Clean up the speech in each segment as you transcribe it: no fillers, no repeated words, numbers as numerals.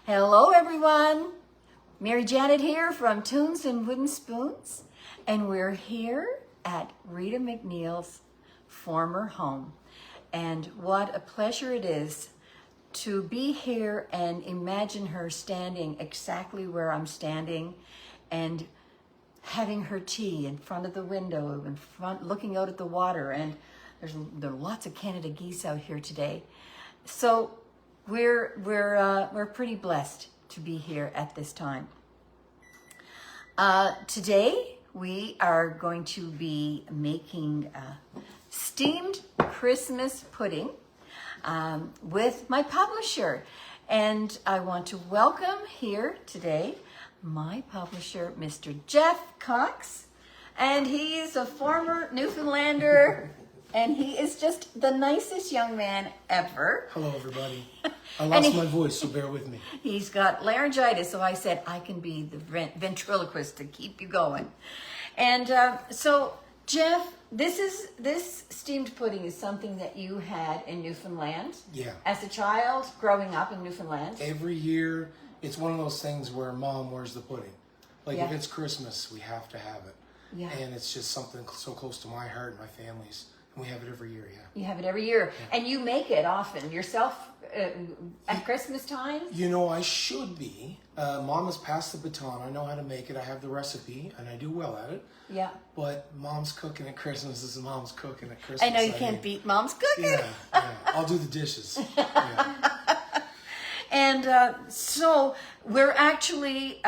Hello everyone, Mary Janet here from Tunes and Wooden Spoons, and we're here at Rita MacNeil's former home. And what a pleasure it is to be here and imagine her standing exactly where I'm standing and having her tea in front of the window, in front, looking out at the water, and there are lots of Canada geese out here today. So we're pretty blessed to be here at this time. Today we are going to be making steamed Christmas pudding with my publisher, and I want to welcome here today my publisher, Mr. Jeff Cox, and he is a former Newfoundlander. And he is just the nicest young man ever. Hello, everybody. I lost my voice, so bear with me. He's got laryngitis, so I said I can be the ventriloquist to keep you going. And so, Jeff, this steamed pudding is something that you had in Newfoundland. Yeah. As a child, growing up in Newfoundland. Every year, it's one of those things where Mom, where's the pudding? Like, if it's Christmas, we have to have it. Yeah. And it's just something so close to my heart and my family's. We have it every year, yeah. You have it every year. Yeah. And you make it often yourself at Christmas time? You know, I should be. Mom has passed the baton. I know how to make it. I have the recipe, and I do well at it. Yeah. But Mom's cooking at Christmas is Mom's cooking at Christmas. I know you can't beat Mom's cooking. Yeah. I'll do the dishes. Yeah. And so we're actually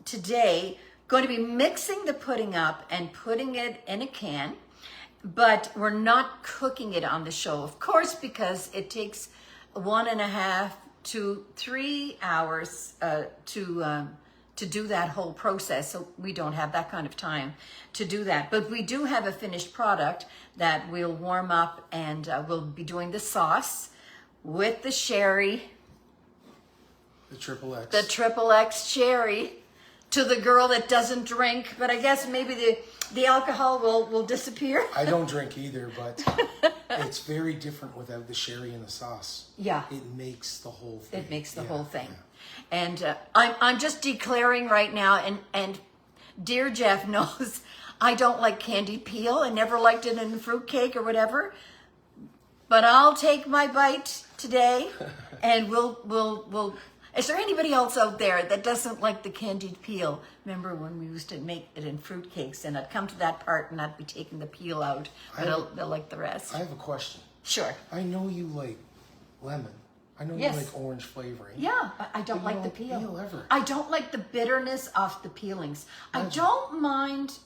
today going to be mixing the pudding up and putting it in a can. But we're not cooking it on the show, of course, because it takes 1.5 to 3 hours to do that whole process. So we don't have that kind of time to do that. But we do have a finished product that we'll warm up, and we'll be doing the sauce with the sherry. The triple X. The triple X sherry to the girl that doesn't drink. But I guess maybe the alcohol will disappear. I don't drink either, but it's very different without the sherry and the sauce. Yeah. It makes the whole thing. It makes the whole thing. Yeah. And I'm just declaring right now, and dear Jeff knows I don't like candied peel. I never liked it in fruitcake or whatever. But I'll take my bite today, and we'll is there anybody else out there that doesn't like the candied peel? Remember when we used to make it in fruitcakes, and I'd come to that part and I'd be taking the peel out, but they'll like the rest. I have a question. Sure. I know you like lemon. I know Yes. you like orange flavoring. Yeah, I don't But like you the don't peel. peel ever. I don't like the bitterness of the peelings. I don't mind.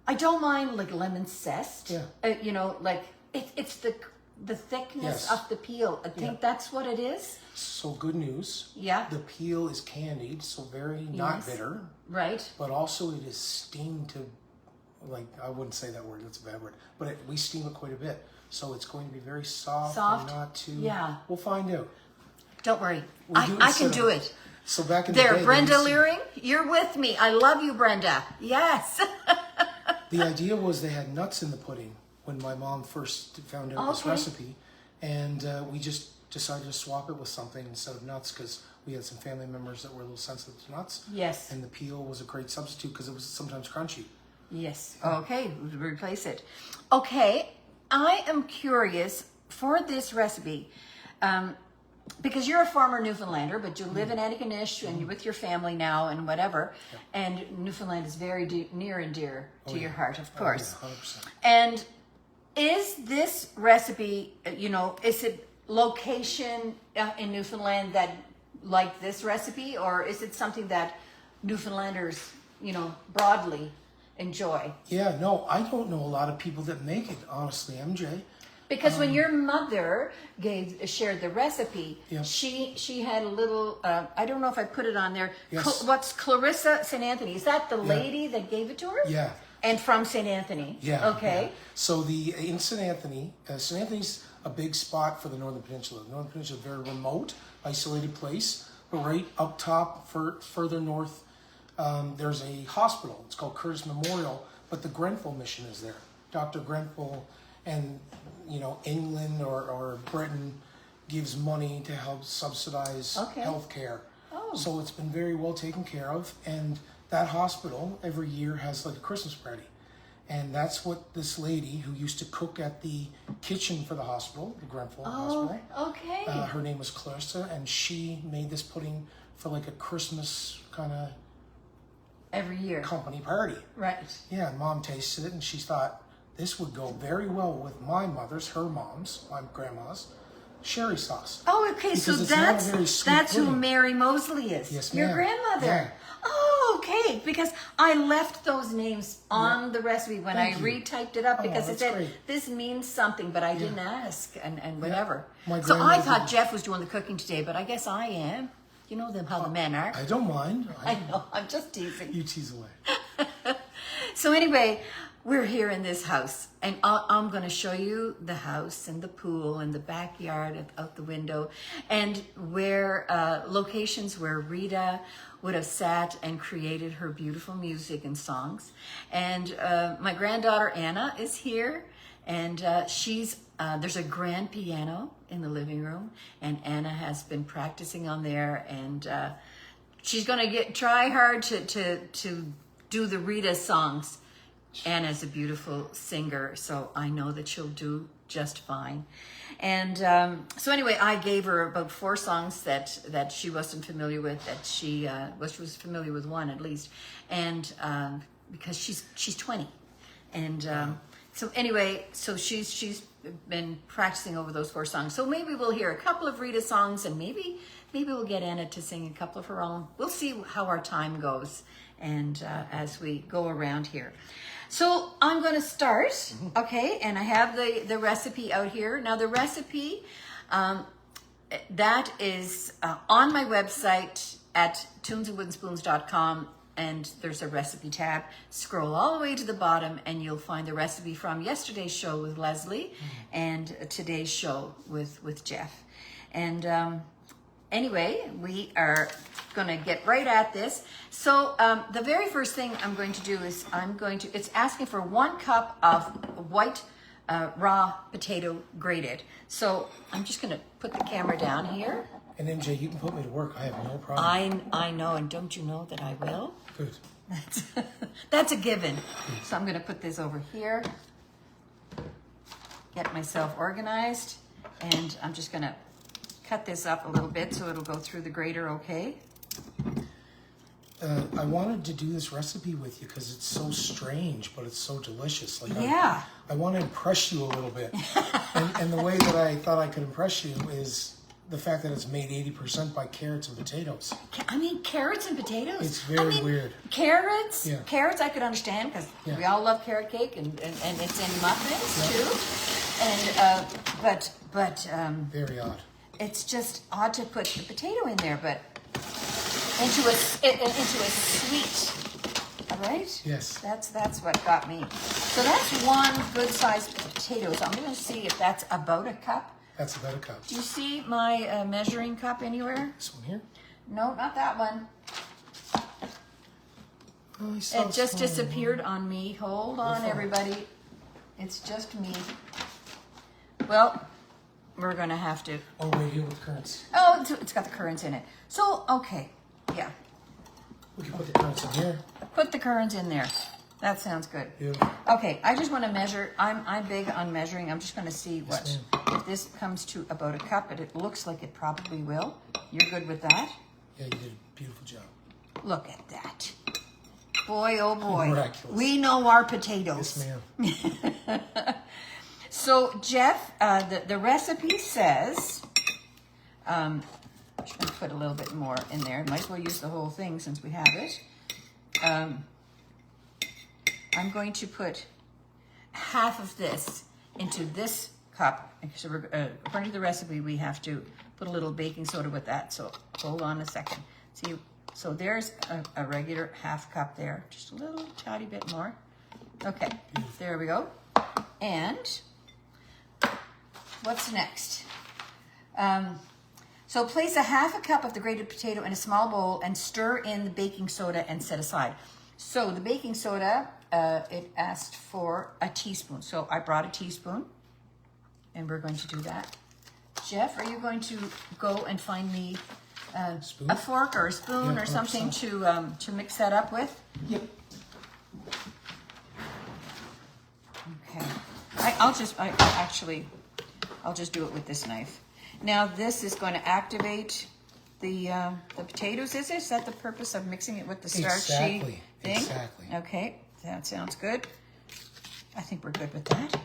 I don't mind like lemon zest. Yeah. You know, like it's the thickness Yes. of the peel. I think that's what it is. So good news. Yeah. The peel is candied, so very not Yes. bitter. Right. But also it is steamed to, like, I wouldn't say that word, that's a bad word. But we steam it quite a bit. So it's going to be very soft. Soft? And not too. Yeah. We'll find out. Don't worry. We do it I can instead do of- it. So back in the There, day, Brenda they used to- Leering, you're with me. I love you, Brenda. Yes. The idea was they had nuts in the pudding when my mom first found out this Okay. recipe, and we just decided to swap it with something instead of nuts because we had some family members that were a little sensitive to nuts. Yes. And the peel was a great substitute because it was sometimes crunchy. Yes. Okay, replace it. Okay, I am curious for this recipe, because you're a former Newfoundlander, but you live in Antigonish and you're with your family now and whatever, and Newfoundland is very near and dear to your heart, of course. Oh, yeah, 100%. And is this recipe, is it location in Newfoundland that like this recipe, or is it something that Newfoundlanders, broadly enjoy? Yeah, no, I don't know a lot of people that make it, honestly, MJ. Because when your mother shared the recipe, Yeah. she had a little, I don't know if I put it on there. Yes. What's Clarissa St. Anthony? Is that the lady that gave it to her? Yeah. And from St. Anthony? Yeah. Okay. Yeah. So in St. Anthony's a big spot for the Northern Peninsula. The Northern Peninsula is a very remote, isolated place, but right up top, further north, there's a hospital. It's called Curtis Memorial, but the Grenfell mission is there. Dr. Grenfell and, England or Britain gives money to help subsidize Okay. health care. Oh. So it's been very well taken care of. And that hospital every year has like a Christmas party. And that's what this lady who used to cook at the kitchen for the hospital, the Grenfell Hospital. Okay. Her name was Clarissa, and she made this pudding for like a Christmas kind of Every year. company party. Right. Yeah, and Mom tasted it, and she thought this would go very well with my mother's, her mom's, my grandma's, sherry sauce. Oh, okay. So Because it's not a very sweet that's who pudding. Mary Mosley is. Yes, Your ma'am. grandmother. Yeah. Oh, okay. Because I left those names on the recipe when Thank I you. retyped it up Oh, because it that's said great. this means something, but I didn't ask and whatever. My So I grandmother thought did- Jeff was doing the cooking today, but I guess I am. You know them how the men are. I don't mind. I know. I'm just teasing. You tease away. So anyway, we're here in this house, and I'm going to show you the house and the pool and the backyard out the window, and where locations where Rita would have sat and created her beautiful music and songs. And my granddaughter Anna is here, and she's there's a grand piano in the living room, and Anna has been practicing on there, and she's going to try hard to do the Rita songs. Anna's a beautiful singer, so I know that she'll do just fine. And so anyway, I gave her about 4 songs that she wasn't familiar with, that she was familiar with one at least, and because she's 20, and so anyway, so she's been practicing over those 4 songs. So maybe we'll hear a couple of Rita songs, and maybe we'll get Anna to sing a couple of her own. We'll see how our time goes, and as we go around here. So I'm going to start, okay, and I have the recipe out here. Now the recipe, that is on my website at tunesandwoodenspoons.com, and there's a recipe tab. Scroll all the way to the bottom and you'll find the recipe from yesterday's show with Leslie and today's show with Jeff. And anyway, we are going to get right at this. So the very first thing I'm going to do is it's asking for 1 cup of white raw potato grated. So I'm just going to put the camera down here. And MJ, you can put me to work. I have no problem. I know, and don't you know that I will? Good. That's a given. So I'm going to put this over here, get myself organized, and I'm just going to cut this up a little bit so it'll go through the grater okay. I wanted to do this recipe with you because it's so strange, but it's so delicious. Like Yeah. I want to impress you a little bit. and the way that I thought I could impress you is the fact that it's made 80% by carrots and potatoes. I mean, carrots and potatoes. It's very weird. Carrots, Yeah. Carrots I could understand because we all love carrot cake, and it's in muffins too. And but Very odd. it's just odd to put the potato in there, but into a sweet. All right. Yes. That's what got me. So that's 1 good sized potato. So I'm going to see if that's about a cup. That's about a cup. Do you see my measuring cup anywhere? This one here? No, not that one. Oh, I saw It just some. disappeared on me. Hold on, everybody. It's just me. Well, we're going to have to... Oh, right here with currants. Oh, it's got the currants in it. So, okay. Yeah. We can put the currants in here. Put the currants in there. That sounds good. Beautiful. Okay, I just want to measure. I'm big on measuring. I'm just going to see Yes, if this comes to about a cup, but it looks like it probably will. You're good with that? Yeah, you did a beautiful job. Look at that. Boy, oh boy. Miraculous. We know our potatoes. Yes, ma'am. So, Jeff, the recipe says, I'm just going to put a little bit more in there. Might as well use the whole thing since we have it. I'm going to put half of this into this cup. So according to the recipe, we have to put a little baking soda with that. So hold on a second. See, so there's a regular half cup there. Just a little tiny bit more. Okay, there we go. And what's next? So place a half a cup of the grated potato in a small bowl and stir in the baking soda and set aside. So the baking soda, it asked for a teaspoon. So I brought a teaspoon, and we're going to do that. Jeff, are you going to go and find me Spoon? a fork or a spoon Yeah, or something 100%. to mix that up with? Yep. Okay. I'll just do it with this knife. Now this is going to activate the potatoes. Is it? Is that the purpose of mixing it with the starchy thing? Exactly. Okay, that sounds good. I think we're good with that.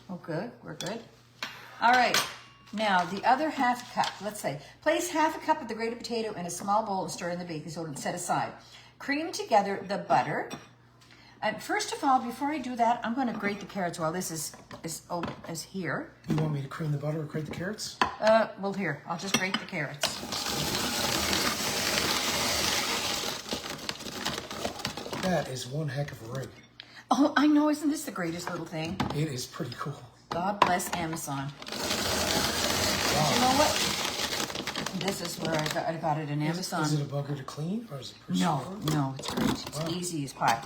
Oh, good. We're good. All right. Now the other half cup. Let's say place half a cup of the grated potato in a small bowl and stir in the baking soda and set aside. Cream together the butter. And first of all, before I do that, I'm going to grate the carrots while this is here. You want me to cream the butter or grate the carrots? Well, here, I'll just grate the carrots. That is one heck of a rig. Oh, I know, isn't this the greatest little thing? It is pretty cool. God bless Amazon. Wow. You know what? This is where I got it in Amazon. Is it a bugger to clean or is it pretty No, straightforward? no, it's great. It's Wow. easy as pie.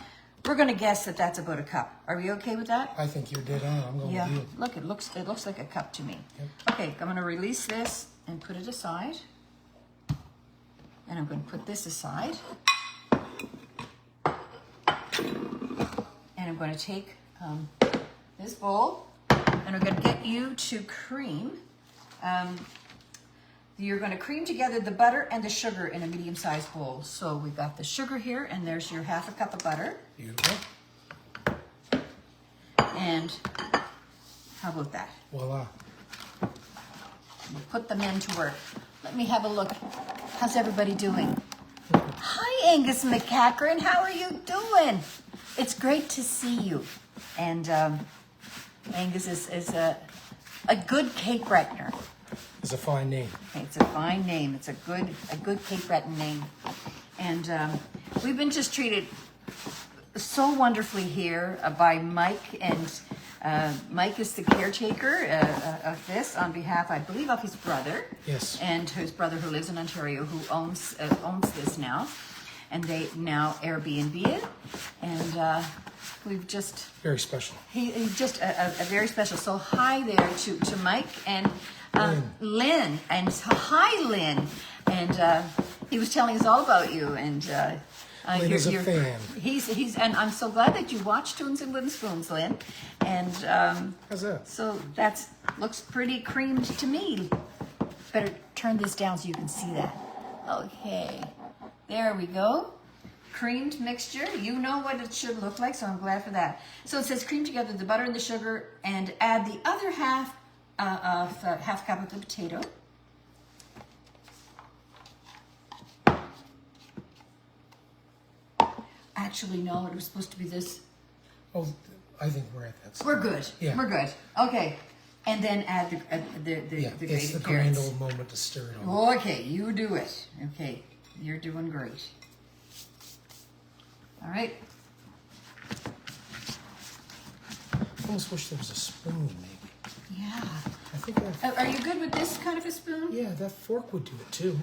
We're going to guess that that's about a cup. Are we okay with that? I think you're dead on. I'm going Yeah. with you. Look, it looks like a cup to me. Yep. Okay, I'm going to release this and put it aside. And I'm going to put this aside. And I'm going to take this bowl, and I'm going to get you to cream. You're going to cream together the butter and the sugar in a medium-sized bowl. So we've got the sugar here, and there's your half a cup of butter. Beautiful. And how about that? Voila. We'll put the men to work. Let me have a look. How's everybody doing? Hi, Angus McCackern. How are you doing? It's great to see you. And Angus is a good cake Bretner. It's a fine name. It's a fine name. It's a good Cape Breton name. And we've been just treated so wonderfully here by Mike. And Mike is the caretaker of this on behalf, I believe, of his brother. Yes. And his brother who lives in Ontario who owns this now. And they now Airbnb it. And we've just... Very special. He's just a very special. So hi there to Mike and Lynn. And hi, Lynn. And he was telling us all about you. And Lynn is a fan. He's and I'm so glad that you watch Tunes and Wooden Spoons, Lynn. And How's that? so that's looks pretty creamed to me. Better turn this down so you can see that. Okay, there we go. Creamed mixture. You know what it should look like, so I'm glad for that. So it says cream together the butter and the sugar and add the other half of half cup of the potato. Actually, no, it was supposed to be this. Oh, I think we're at that stage. We're good. Yeah. We're good. Okay. And then add the Yeah, grated it's the grand carrots. old moment to stir it on. Okay, you do it. Okay, you're doing great. All right. I almost wish there was a spoon, maybe. Yeah. I think that. Are you good with this kind of a spoon? Yeah, that fork would do it too.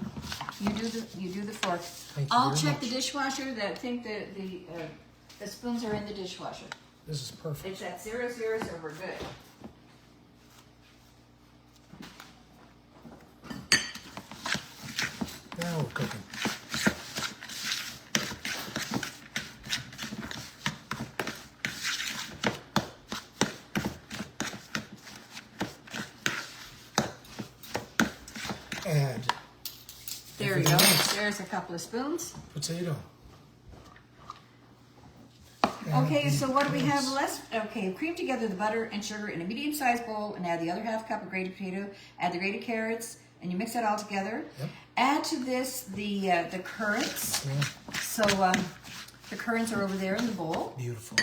You do the fork. Thank you I'll very check much. the dishwasher. I think the spoons are in the dishwasher. This is perfect. It's at 0, 0, so we're good. Now we're cooking. Add There you everything go. else. There's a couple of spoons. Potato. Okay, so what do we have left? Okay, cream together the butter and sugar in a medium-sized bowl and add the other half cup of grated potato. Add the grated carrots and you mix it all together. Yep. Add to this the currants. Yeah, So the currants are over there in the bowl. beautiful.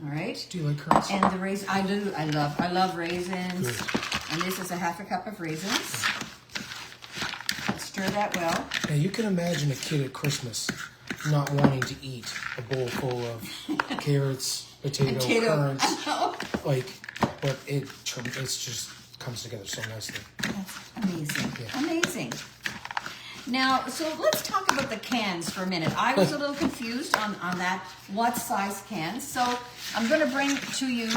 All right. Do you like currants? And the raisins, I do. I love raisins. Good. And this is a half a cup of raisins. Stir that well. Now you can imagine a kid at Christmas not wanting to eat a bowl full of carrots, potato, currants, like, but it's just comes together so nicely. That's amazing. Yeah. Amazing. Now, so let's talk about the cans for a minute. I was a little confused on that, what size cans. So I'm going to bring to you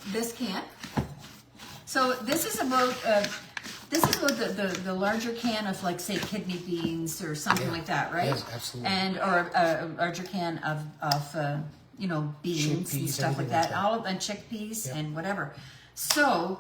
this can. So this is about the larger can of, like, say, kidney beans or something like that, right? Yes, absolutely. And or a larger can of you know, beans and Chickpeas, stuff like anything that. like that. All of and chickpeas and whatever. So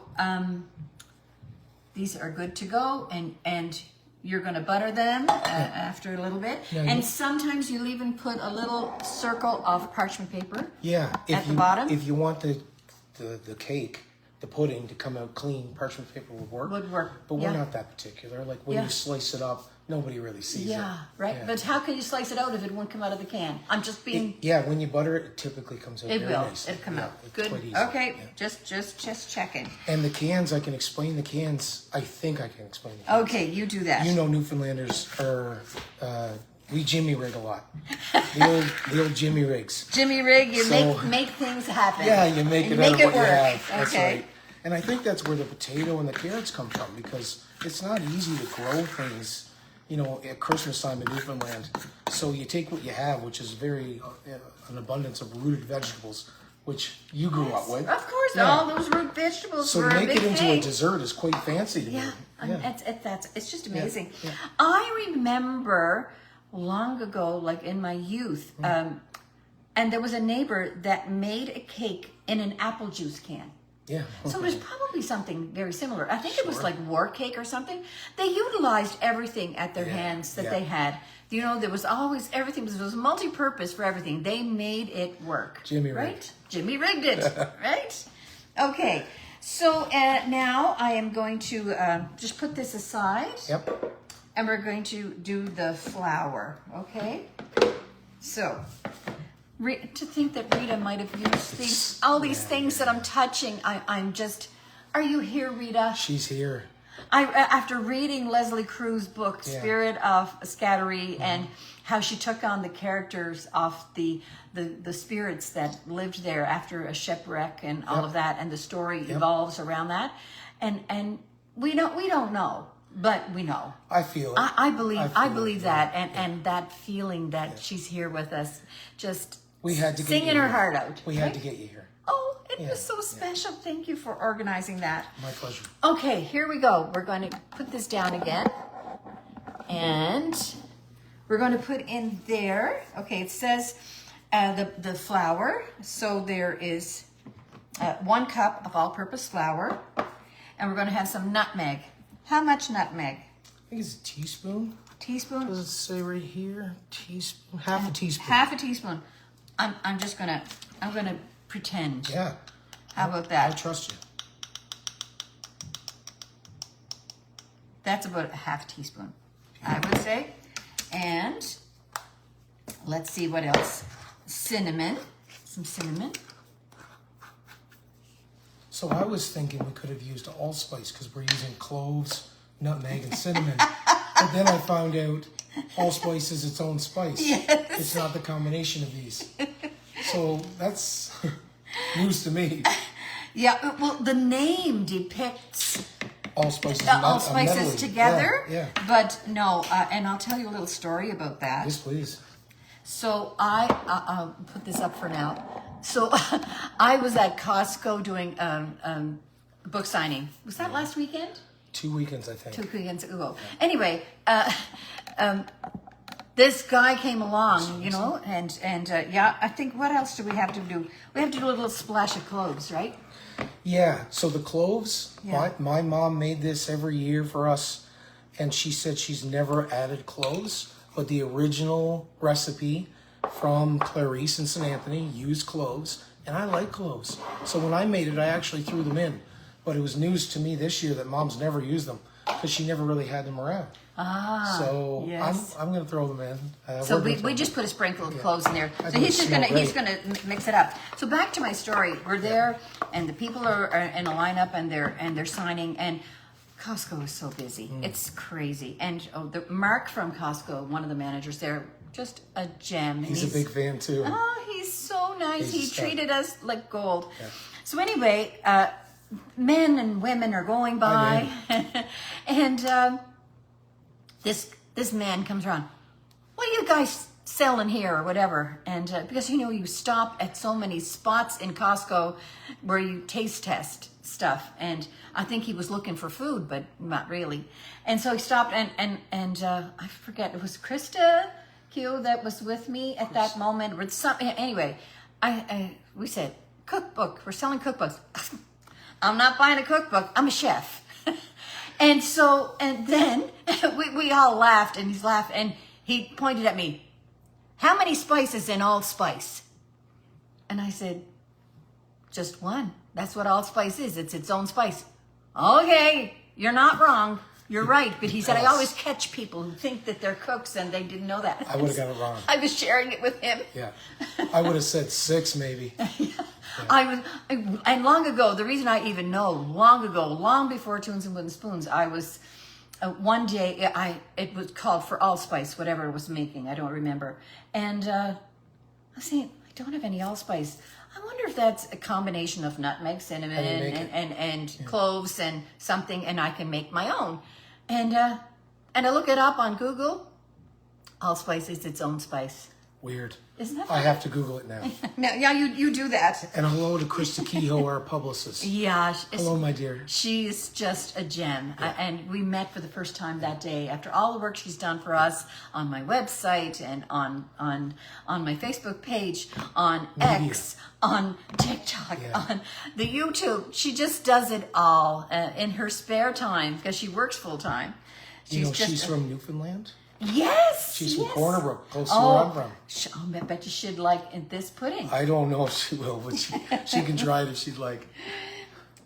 these are good to go, and you're going to butter them after a little bit. Yeah, and sometimes you'll even put a little circle of parchment paper. Yeah, At the bottom? If you want the cake, the pudding to come out clean, parchment paper would work. Would work, But yeah. we're not that particular. Like when Yeah. you slice it up, nobody really sees it. Yeah, right. Yeah. But how can you slice it out if it won't come out of the can? I'm just being. Yeah, when you butter it, it typically comes out It very will. nicely. It'll come Yeah, out. it's Good. quite easy. Okay. Yeah. Just checking. And the cans, I can explain the cans. I think I can explain the cans. Okay, you do that. You know, Newfoundlanders are we Jimmy rig a lot. The old Jimmy rigs. Jimmy Rig, you So- make things happen. Yeah, you make And it you out make of it what work. you have. That's Okay. right. And I think that's where the potato and the carrots come from, because it's not easy to grow things, you know, at Christmas time in Newfoundland. So you take what you have, which is very an abundance of rooted vegetables, which you grew up with. Of course, Yeah. all those root vegetables So were to a make big it into thing. a dessert is quite fancy to Yeah, me. it's just amazing. yeah. I remember long ago, like in my youth, and there was a neighbor that made a cake in an apple juice can. Yeah. So it was probably something very similar. I think it was like war cake or something. They utilized everything at their hands that yeah. they had. You know, there was always everything. It was multi-purpose for everything. They made it work. Jimmy right? rigged. Jimmy rigged it, right? Okay. So now I am going to just put this aside. Yep. And we're going to do the flour, okay? So, to think that Rita might have used all these things that I'm touching, I'm just, are you here, Rita? She's here. After reading Leslie Crew's book, Yeah. Spirit of Scattery, and how she took on the characters of the spirits that lived there after a shipwreck and all of that, and the story evolves around that, and we don't know. But we know. I feel it. I believe it, that, and that feeling that she's here with us, just We had to get singing you her here. heart out. We had to get you here. Oh, it was so special. Thank you for organizing that. My pleasure. Okay, here we go. We're going to put this down again, and we're going to put in there. Okay, it says the flour. So there is 1 cup of all-purpose flour, and we're going to have some nutmeg. How much nutmeg? I think it's a teaspoon. Teaspoon? Does it say right here? Teaspoon. Half a teaspoon. Half a teaspoon. I'm gonna pretend. Yeah. How about I that? trust you. That's about a half teaspoon, I would say. And let's see what else. Cinnamon. Some cinnamon. So I was thinking we could have used allspice because we're using cloves, nutmeg, and cinnamon. But then I found out allspice is its own spice. Yes. It's not the combination of these. So that's news to me. Yeah, well, the name depicts Allspice is all spices together. Yeah. But no, and I'll tell you a little story about that. Yes, please. So I'll put this up for now. So I was at Costco doing book signing. Was that last weekend? 2 weekends, I think. 2 weekends ago. Anyway, this guy came along, you know, and yeah, I think, what else do we have to do? We have to do a little splash of cloves, right? Yeah, so the cloves, Yeah. my mom made this every year for us, and she said she's never added cloves, but the original recipe from Clarice and St. Anthony used cloves, and I like cloves. So when I made it, I actually threw them in, but it was news to me this year that Mom's never used them because she never really had them around. So yes. I'm going to throw them in. So We're gonna we throw just put a sprinkle of cloves in there. I So think he's it just smelled gonna mix it up. So back to my story. We're there, and the people are in a lineup, and they're signing, and Costco is so busy. It's crazy. And the Mark from Costco, one of the managers there, just a gem. He's a big fan too. Oh, he's so nice. He's He a star. treated us like gold. Yeah. So anyway, men and women are going by, and this man comes around. What are you guys selling here or whatever? And because you stop at so many spots in Costco where you taste test stuff, and I think he was looking for food, but not really. And so he stopped, and I forget, it was Krista Q that was with me at that moment. Or anyway, we said, cookbook, we're selling cookbooks. I'm not buying a cookbook, I'm a chef. And then we all laughed, and he's laughing, and he pointed at me, how many spices in allspice? And I said, just one. That's what allspice is. It's its own spice. Okay, you're not wrong. You're right. But he said, I always catch people who think that they're cooks and they didn't know that. I would have got it wrong. I was sharing it with him. Yeah. I would have said 6 maybe. Yeah. And long ago, the reason I even know, long before Tunes and Wooden Spoons, I was, one day, it was called For Allspice, whatever it was making, I don't remember. And I was saying, I don't have any allspice. I wonder if that's a combination of nutmeg, cinnamon, and cloves and something, and I can make my own. And I look it up on Google. Allspice is its own spice. Weird. Isn't that I funny? have to Google it now. No, yeah, you do that. And hello to Krista Kehoe, our publicist. Yeah. Hello, my dear. She's just a gem. Yeah. And we met for the first time that day after all the work she's done for us on my website and on my Facebook page, on Media. X, on TikTok, Yeah. on the YouTube. She just does it all in her spare time because she works full time. She's from Newfoundland? Yes. She's yes. from Corner Brook, close to where I'm from. I bet you she'd like this pudding. I don't know if she will, but she can try it if she'd like.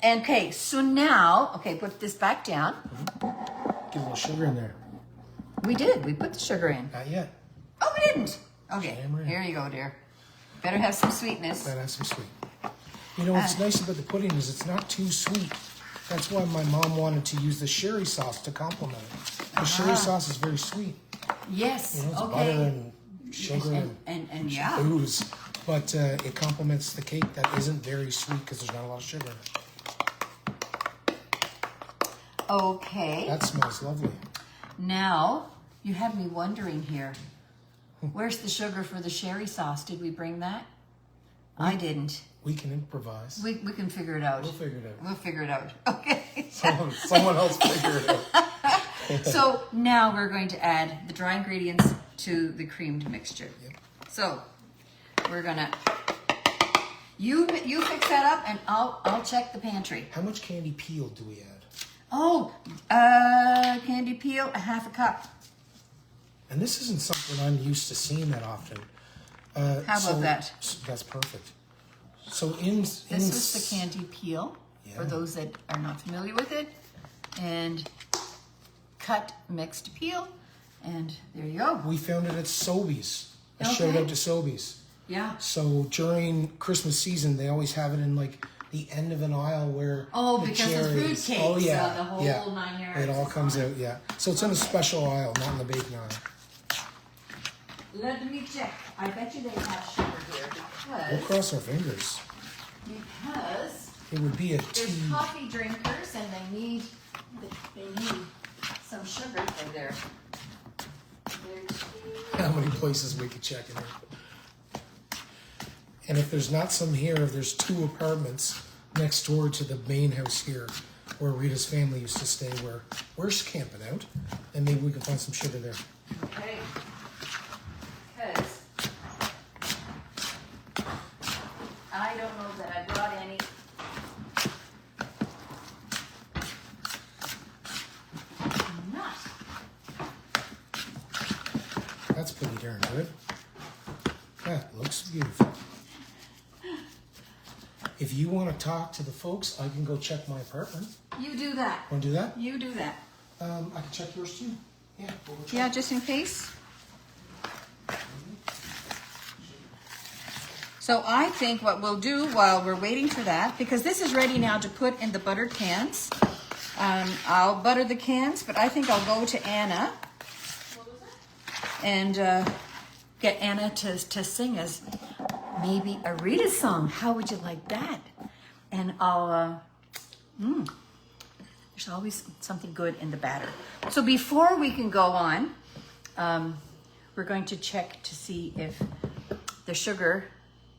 Okay, so now, put this back down. Get a little sugar in there. We did. We put the sugar in. Not yet. Oh, we didn't. Okay, Shame on you. here you go, dear. Better have some sweetness. That has some sweet. You know, what's nice about the pudding is it's not too sweet. That's why my mom wanted to use the sherry sauce to complement it. The sherry sauce is very sweet. Yes. You know, it's okay. butter and sugar and yeah. booze. But it complements the cake that isn't very sweet because there's not a lot of sugar in it. Okay. That smells lovely. Now, you have me wondering here. Where's the sugar for the sherry sauce? Did we bring that? I didn't. We can improvise. We can figure it out. We'll figure it out. We'll figure it out. Okay. Someone else figure it out. So now we're going to add the dry ingredients to the creamed mixture. Yep. So we're gonna you fix that up and I'll check the pantry. How much candy peel do we add? Oh, candy peel, a half a cup. And this isn't something I'm used to seeing that often. How about that? That's perfect. So This was the candy peel, for Yeah. those that are not familiar with it. And cut mixed peel. And there you go. we found it at Sobeys. A Okay. shout out to Sobeys. Yeah. So during Christmas season, they always have it in like the end of an aisle where Oh, the because cherries. of fruitcakes, Oh yeah, the whole yeah. 9 yards. It all comes out. Yeah. So it's in a special aisle, not in the baking aisle. Let me check. I bet you they have sugar here We'll because cross our fingers. It would be a there's tea. coffee drinkers and they need some sugar for their tea. How many places we could check in here? And if there's not some here, there's 2 apartments next door to the main house here, where Rita's family used to stay. Where we're camping out, and maybe we can find some sugar there. Okay. Because I don't know that I brought any. Not. That's pretty darn good. That looks beautiful. If you want to talk to the folks, I can go check my apartment. You do that. Want to do that? You do that. I can check yours too. Yeah, we'll go check. Yeah, just in case. So I think what we'll do while we're waiting for that, because this is ready now to put in the buttered cans. I'll butter the cans, but I think I'll go to Anna and get Anna to sing us maybe a Rita song. How would you like that? And I'll, there's always something good in the batter. So before we can go on, we're going to check to see if the sugar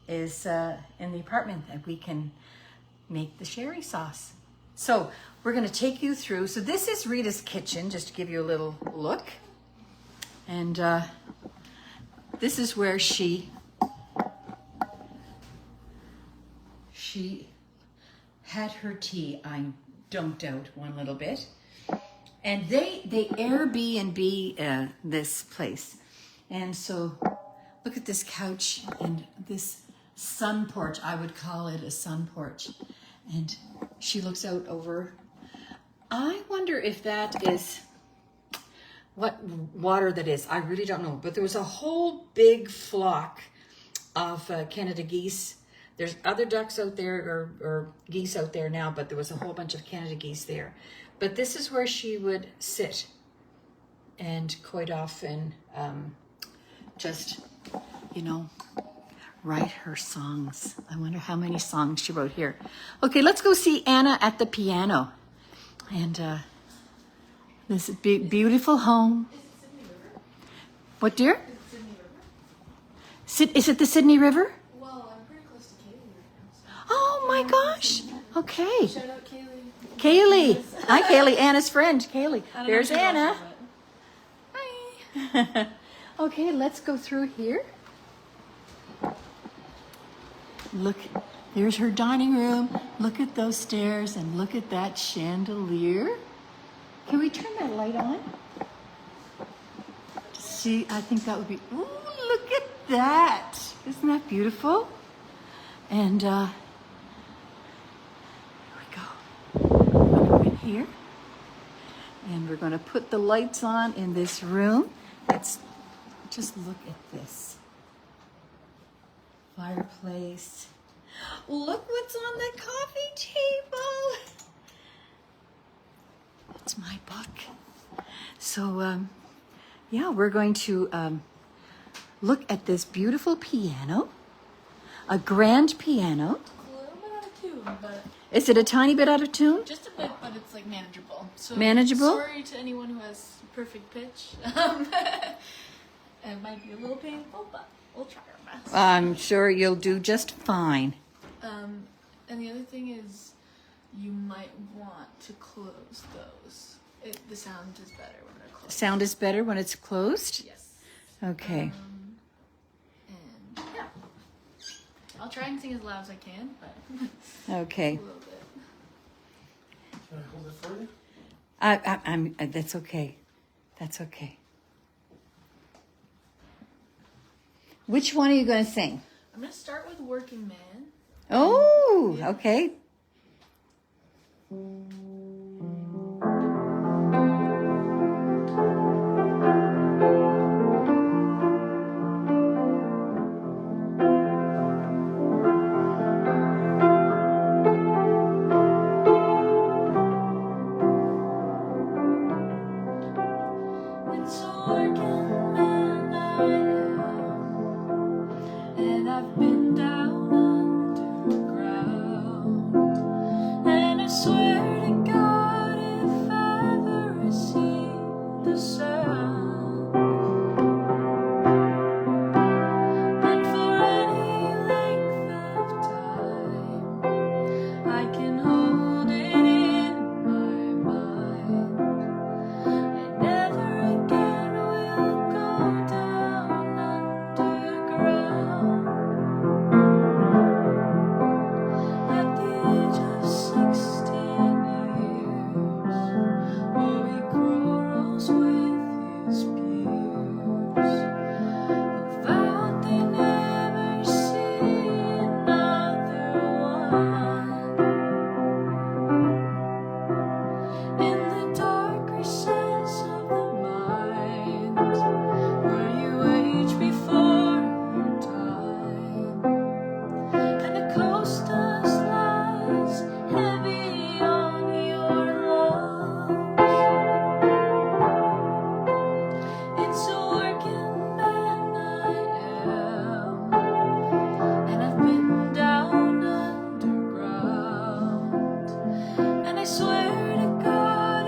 is in the apartment that we can make the sherry sauce. So we're going to take you through. So this is Rita's kitchen, just to give you a little look. And this is where she had her tea. I don't doubt one little bit. And they Airbnb this place. And so look at this couch and this sun porch. I would call it a sun porch. And she looks out over. I wonder if that is what water that is. I really don't know. But there was a whole big flock of Canada geese. There's other ducks out there or geese out there now, but there was a whole bunch of Canada geese there. But this is where she would sit and quite often just, write her songs. I wonder how many songs she wrote here. Okay, let's go see Anna at the piano. And this beautiful home. What, dear? Is it the Sydney River? Well, I'm pretty close to Kaylee right now. Oh my gosh. Okay. Shout out Kaylee. Kaylee. Hi, Kaylee. Anna's friend, Kaylee. I don't There's know if she's Anna. also, but- Hi. Okay, let's go through here. Look, there's her dining room. Look at those stairs and look at that chandelier. Can we turn that light on? See, I think that would be, ooh, look at that. Isn't that beautiful? And here we go. We're gonna go in here. And we're gonna put the lights on in this room. Let's just look at this. Fireplace. Look what's on the coffee table. That's my book. So, yeah, we're going to look at this beautiful piano, a grand piano. A little bit out of tune, but Is it a tiny bit out of tune? just a bit, but it's like manageable. So Manageable? Sorry to anyone who has perfect pitch. It might be a little painful, but we'll try our best. I'm sure you'll do just fine. And the other thing is, you might want to close those. The sound is better when they're closed. Sound is better when it's closed? Yes. Okay. And yeah, I'll try and sing as loud as I can, but Okay. a little bit. Can I hold it for you? I'm that's okay. That's okay. Which one are you going to sing? I'm gonna start with Working Man. Oh, Yeah. okay. It's a working man I am, and I've been down underground, and I swear to God if I ever see the sound, and for any length of time I can hold it in my mind. I never again will go down underground. At the age of 16 years, oh, he quarrels with his peers, who vowed they never see another one. In the dark recess of the mind, where you age before your time, and the coast-dust lies heavy on your lungs. It's a working man I am, and I've been down underground, and I swear to God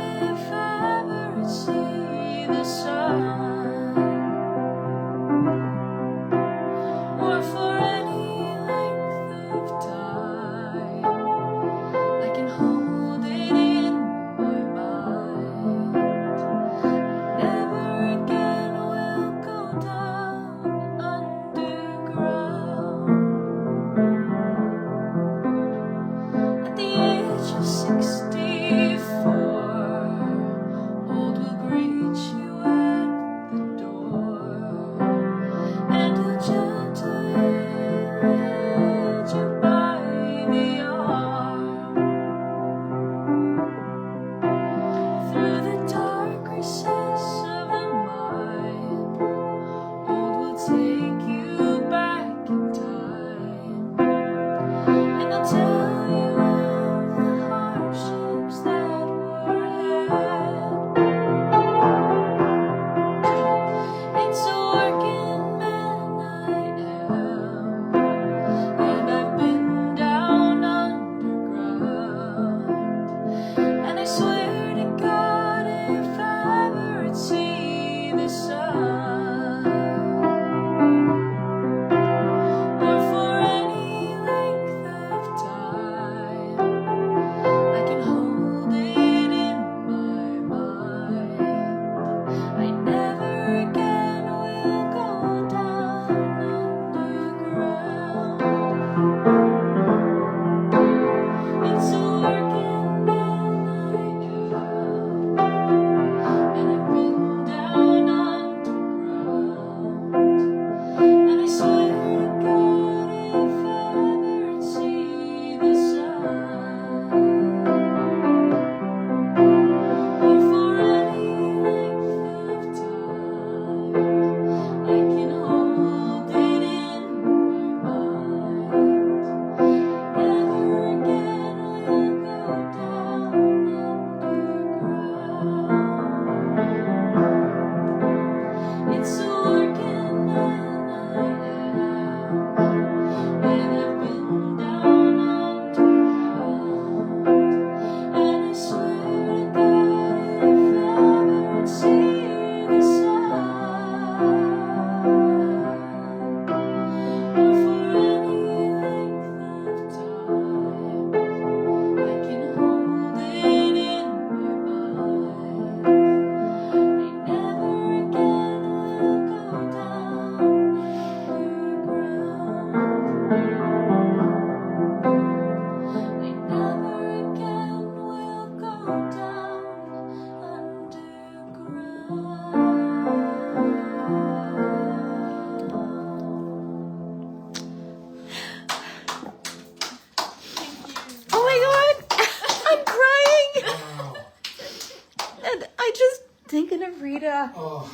And I just thinking of Rita. Oh,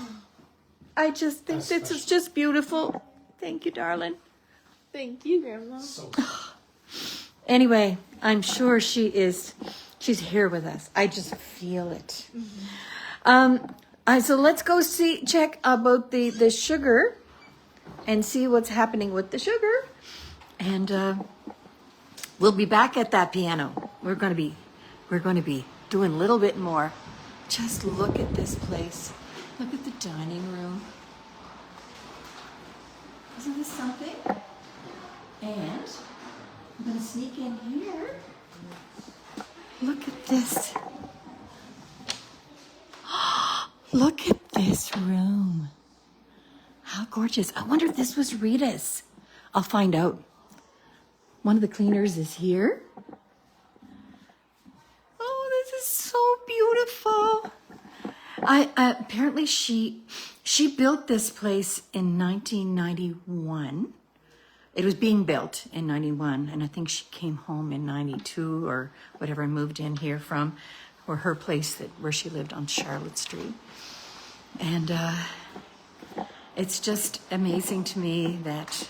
I just think That's this is special. just beautiful. Thank you, darling. Thank you, Grandma. so Anyway, I'm sure she's here with us. I just feel it. So let's go check about the sugar and see what's happening with the sugar. And we'll be back at that piano. We're going to be doing a little bit more. Just look at this place. Look at the dining room. Isn't this something? And I'm going to sneak in here. Look at this. Look at this room. How gorgeous. I wonder if this was Rita's. I'll find out. One of the cleaners is here. Oh, this is so beautiful. Apparently she built this place in 1991. It was being built in 91, and I think she came home in 92 or whatever, and moved in here from or her place where she lived on Charlotte Street. And it's just amazing to me that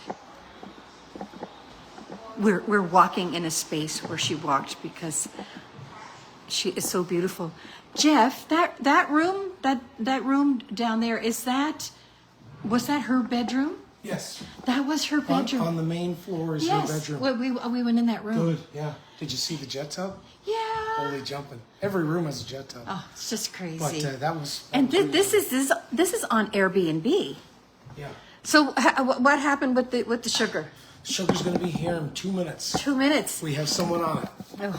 we're walking in a space where she walked, because she is so beautiful. Jeff, that room down there, was that her bedroom? yes. That was her bedroom. On the main floor is Yes. your bedroom. We went in that room. Good. Yeah. Did you see the jet tub? Yeah. Holy jumping! Every room has a jet tub. Oh, it's just crazy. But that was. And that was this is on Airbnb. Yeah. So what happened with the sugar? Sugar's going to be here in 2 minutes. 2 minutes. We have someone on it.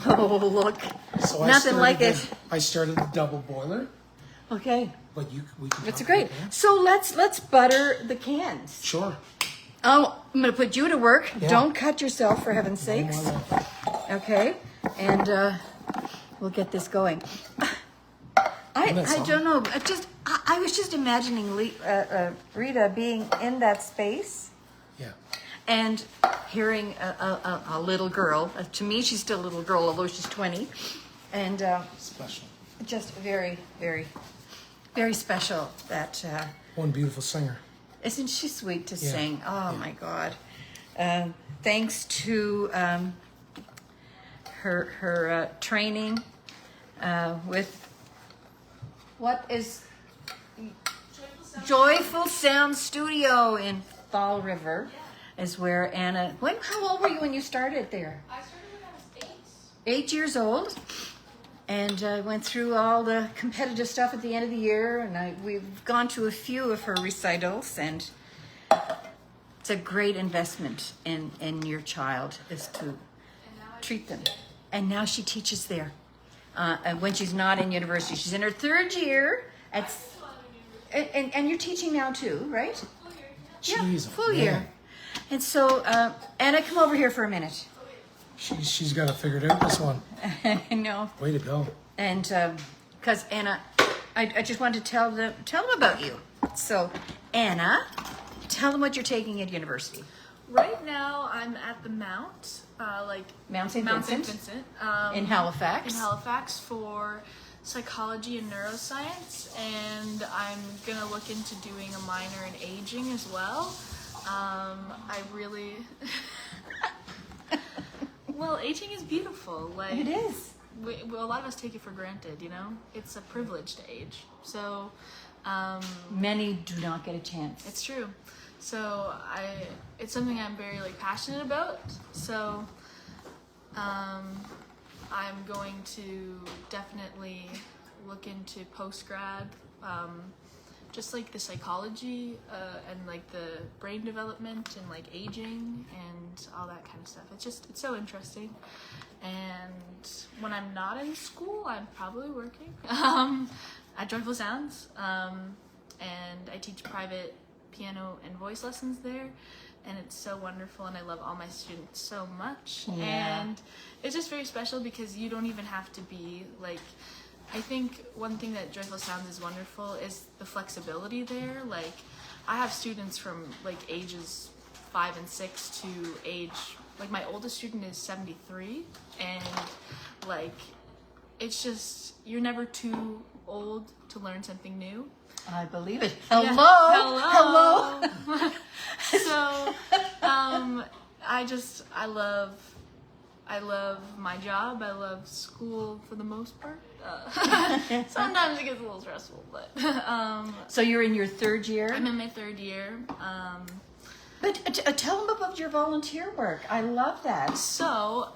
Oh, look. So I Nothing started like the- it. I started the double boiler, Okay. but we can. That's talk great. about that. So let's butter the cans. Sure. Oh, I'm gonna put you to work. Yeah. Don't cut yourself, for heaven's sakes. No more left. Okay. And we'll get this going. I that's all. don't know. I was just imagining Rita being in that space Yeah. and hearing a little girl. To me, she's still a little girl, although she's 20, and Special. just very, very, very special. That One beautiful singer. isn't she sweet to Yeah. sing? Oh Yeah. my God! Thanks to her training with what is Joyful Sound Studio in Fall River, is where Anna. How old were you when you started there? I started when I was 8 years old, and went through all the competitive stuff at the end of the year, and we've gone to a few of her recitals, and it's a great investment in your child, is to treat them. And now she teaches there. And when she's not in university, she's in her 3rd year and you're teaching now too, right? Jeez, full man. year. And so Anna, come over here for a minute. She's got it figured out, this one. I know. Way to go. And because Anna, I just wanted to tell them about you. So Anna, tell them what you're taking at university. Right now, I'm at the Mount, Mount St. Mount St. Vincent? Vincent. In Halifax. In Halifax for psychology and neuroscience, and I'm gonna look into doing a minor in aging as well. I really, well, aging is beautiful. Like It is. a lot of us take it for granted. You know, it's a privilege to age. So, Many do not get a chance. it's true. So it's something I'm very passionate about. So I'm going to definitely look into post-grad, just the psychology and the brain development and aging and all that kind of stuff. It's so interesting. And when I'm not in school, I'm probably working at Joyful Sounds, and I teach private piano and voice lessons there, and it's so wonderful, and I love all my students so much. Yeah. And it's just very special because you don't even have to be I think one thing that Joyful Sounds is wonderful is the flexibility there. I have students from ages 5 and 6 to age my oldest student is 73, and it's just, you're never too old to learn something new. I believe it. Yeah. Hello. Hello. So, I love my job. I love school for the most part. Sometimes it gets a little stressful, but So you're in your third year? I'm in my third year. But tell them about your volunteer work. I love that. So,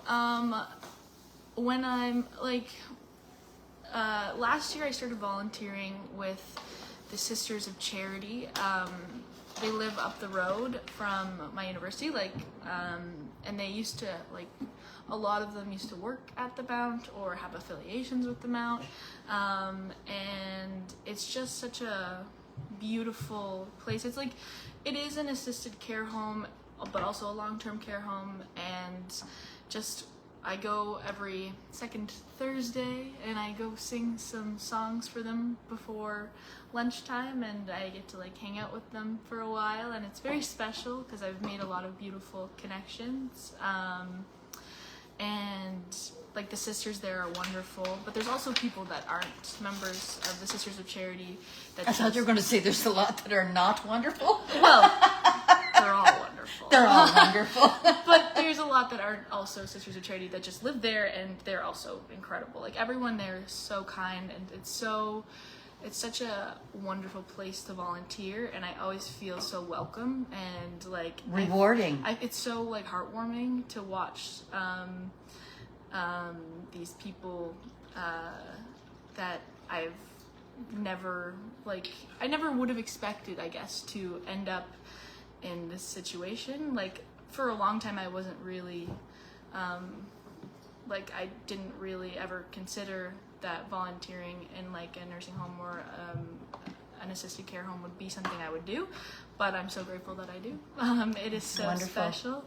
when I'm like, last year I started volunteering with the Sisters of Charity. They live up the road from my university, and they used to, a lot of them used to work at the Mount or have affiliations with the Mount. And it's just such a beautiful place. It's like, it is an assisted care home, but also a long-term care home, and just, I go every second Thursday and I go sing some songs for them before lunchtime, and I get to hang out with them for a while, and it's very special because I've made a lot of beautiful connections. And the sisters there are wonderful, but there's also people that aren't members of the Sisters of Charity. I thought you were going to say there's a lot that are not wonderful. Well, they're all wonderful. They're all wonderful. But there's a lot that aren't also Sisters of Charity that just live there, and they're also incredible. Everyone there is so kind, and it's such a wonderful place to volunteer, and I always feel so welcome and rewarding. It's so heartwarming to watch these people that I've never I never would have expected, I guess, to end up in this situation. For a long time I wasn't really I didn't really ever consider that volunteering in a nursing home or an assisted care home would be something I would do, but I'm so grateful that I do. It is so wonderful. Special,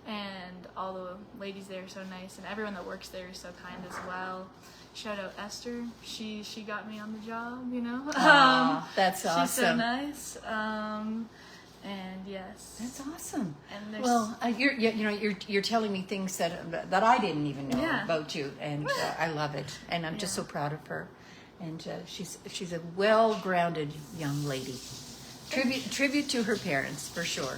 and all the ladies there are so nice, and everyone that works there is so kind as well. Shout out Esther, she got me on the job, Aw, that's awesome. She's so nice. And yes, That's awesome. And there's, well, you're telling me things that I didn't even know Yeah. about you, and I love it, and I'm just so proud of her. And she's a well-grounded young lady. Tribute to her parents for sure.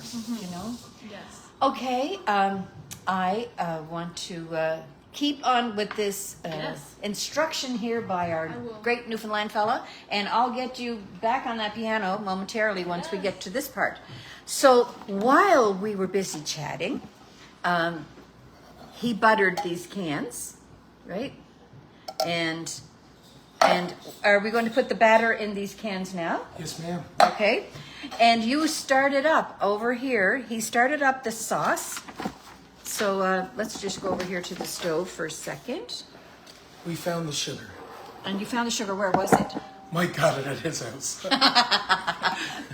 yes. Okay, I want to keep on with this Yes. instruction here by our great Newfoundland fella, and I'll get you back on that piano momentarily once we get to this part. So while we were busy chatting, he buttered these cans, right? And are we going to put the batter in these cans now? Yes, ma'am. Okay. And you started up over here. He started up the sauce. So let's just go over here to the stove for a second. We found the sugar. And you found the sugar. Where was it? Mike got it at his house.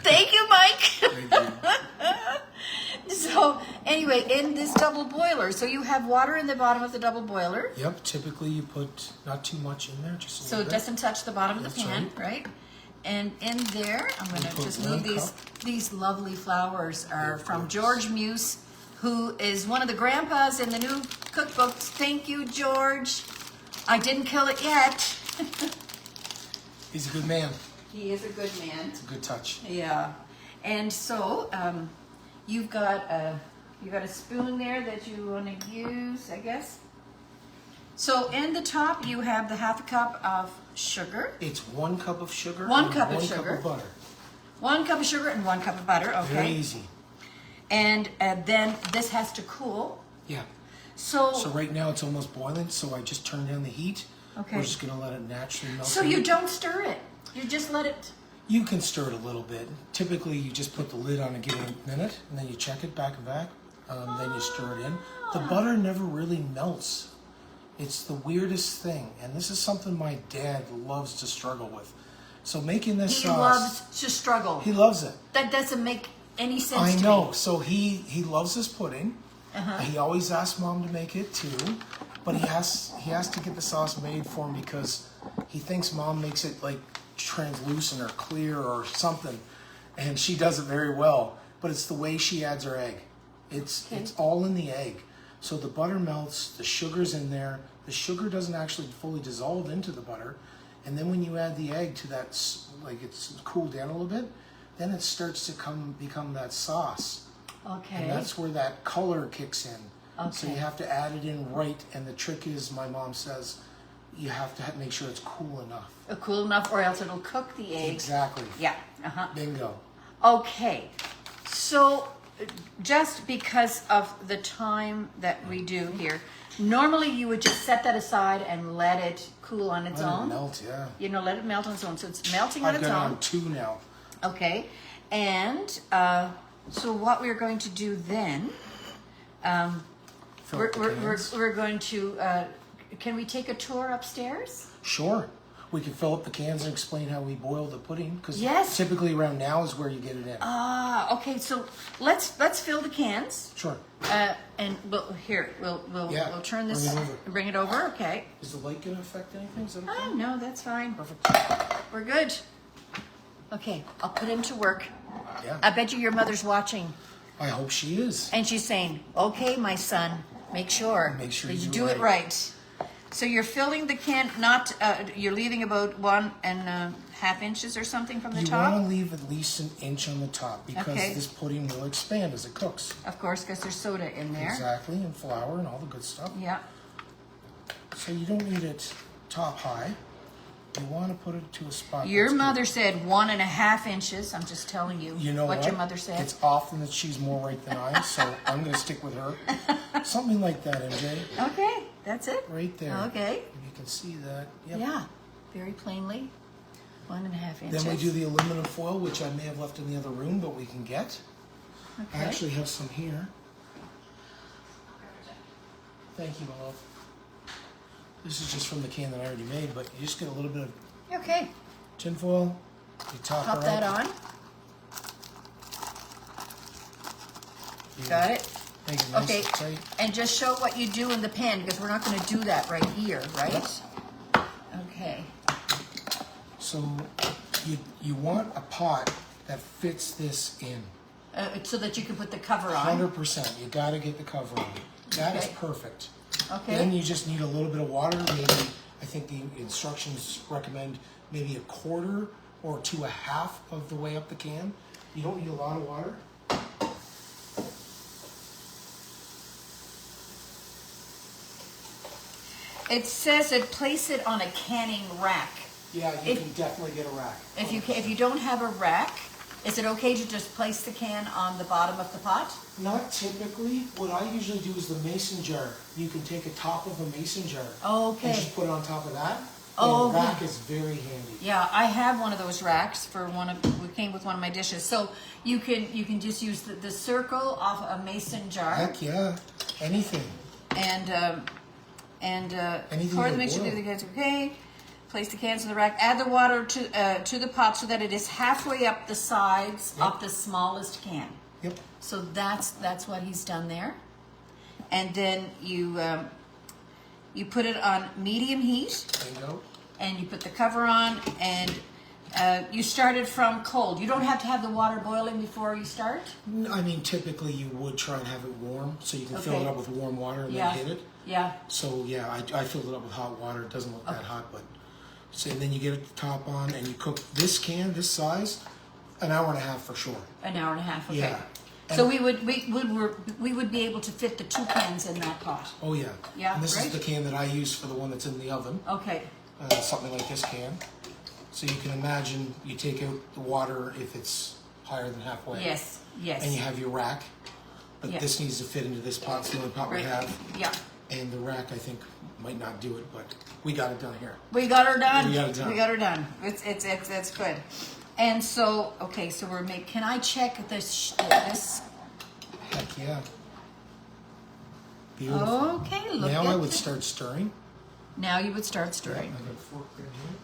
Thank you, Mike. Thank you. So anyway, in this double boiler, so you have water in the bottom of the double boiler. Yep, typically you put not too much in there, just a So little it bit. doesn't touch the bottom of the That's pan, right? And in there, I'm going to put just 1 move these. cup. These lovely flowers are from George Muse, who is one of the grandpas in the new cookbook. Thank you, George. I didn't kill it yet. He's a good man. He is a good man. It's a good touch. Yeah. And so you've got a spoon there that you want to use, I guess. So in the top you have the half a cup of sugar. It's 1 cup of sugar. 1 and cup of 1 sugar. cup of butter. 1 cup of sugar and 1 cup of butter. Okay. Very easy. And then this has to cool. Yeah. So So right now it's almost boiling, so I just turned down the heat. Okay. We're just gonna let it naturally melt. so in. you don't stir it. You just let it. You can stir it a little bit. Typically, you just put the lid on a given minute, and then you check it back and back. Then you stir it in. The butter never really melts. It's the weirdest thing, and this is something my dad loves to struggle with. So making this He sauce, loves to struggle. he loves it. That doesn't make any sense I to know. me. So he loves this pudding. He always asks Mom to make it too, but he has to get the sauce made for him because he thinks Mom makes it like translucent or clear or something, and she does it very well. But it's the way she adds her egg. It's all in the egg. So the butter melts, the sugar's in there, the sugar doesn't actually fully dissolve into the butter. And then when you add the egg to that, like it's cooled down a little bit, then it starts to become that sauce. Okay. And that's where that color kicks in. So you Okay. have to add it in right. And the trick is, my mom says, you have to make sure it's cool enough. Cool enough, or else it'll cook the egg. Exactly. Yeah. Uh-huh. Bingo. Okay. So, just because of the time that we do here, normally you would just set that aside and let it cool on its Let it own. melt, yeah. You know, let it melt on its own. So it's melting on I've its got own. on 2 now. Okay. And so what we're going to do then, Fill up the cans. we're going to, can we take a tour upstairs? Sure. We could fill up the cans and explain how we boil the pudding, because Yes. typically around now is where you get it in. Okay, so let's fill the cans. Sure. And we'll Yeah, turn this, bring it over. bring it over, okay. Is the light going to affect anything? Is that okay? Oh, no, that's fine. Perfect. We're good. Okay, I'll put him to work. Yeah. I bet you your mother's watching. I hope she is. And she's saying, okay, my son, make sure Make sure that you you do do it right. right. So you're filling the can, you're leaving about 1.5 inches or something from the You top? want to leave at least an inch on the top, because Okay. this pudding will expand as it cooks. Of course, because there's soda in there. Exactly, and flour and all the good stuff. Yeah. So you don't need it top high. You want to put it to a spot. Your that's good. mother said 1.5 inches. I'm just telling you, You know what? your mother said. It's often that she's more right than I, so I'm going to stick with her. Something like that, MJ. Okay, that's it. Right there. Okay. If you can see that. Yep. Yeah, very plainly. 1.5 inches. Then we do the aluminum foil, which I may have left in the other room, but we can get. I Okay. actually have some here. Thank you, my love. This is just from the can that I already made, but you just get a little bit of Okay, tin foil. You top pop her that up. on. You Got it. Make it nice Okay, and tight. and just show what you do in the pan, because we're not going to do that right here, right? Okay. So you want a pot that fits this in. So that you can put the cover on. 100%. You got to get the cover on. That is Okay. perfect. Okay. Then you just need a little bit of water. Maybe, I think the instructions recommend maybe 1/4 or to 1/2 of the way up the can. You don't need a lot of water. It says it place it on a canning rack. Yeah, you If- can definitely get a rack. If you don't have a rack, is it okay to just place the can on the bottom of the pot? Not typically. What I usually do is the mason jar. You can take a top of a mason jar Okay. and just put it on top of that. Oh, And a rack okay. is very handy. Yeah, I have one of those racks for we came with one of my dishes. So you can just use the circle off a mason jar Heck yeah, anything. and Anything pour to the mixture boil. through the cans. Okay. Place the cans in the rack. Add the water to the pot so that it is halfway up the sides Yep. of the smallest can. Yep. So that's what he's done there. And then you put it on medium heat, There you go. and you put the cover on, and you start it from cold. You don't have to have the water boiling before you start. I mean, typically you would try and have it warm, so you can fill Okay. it up with warm water and Yeah. then hit it. Yeah. So yeah, I filled it up with hot water. It doesn't look that hot, but so and then you get it the top on, and you cook this can this size, an hour and a half for sure. An hour and a half. Okay. Yeah. So And- we would be able to fit the 2 cans in that pot. Oh yeah. Yeah, And this right. is the can that I use for the one that's in the oven. Okay. Something like this can. So you can imagine you take out the water if it's higher than halfway. Yes. Yes. And you have your rack, but Yeah. this needs to fit into this pot. It's the only pot we Right. have. Yeah. And the rack, I think, might not do it, but we got it done here. We got her done. We got it done. We got her done. It's good. And so okay, so we're making. Can I check this? Heck yeah. Beautiful. Okay. Look Now at I would this. start stirring. Now you would start I stirring. got a fork right here.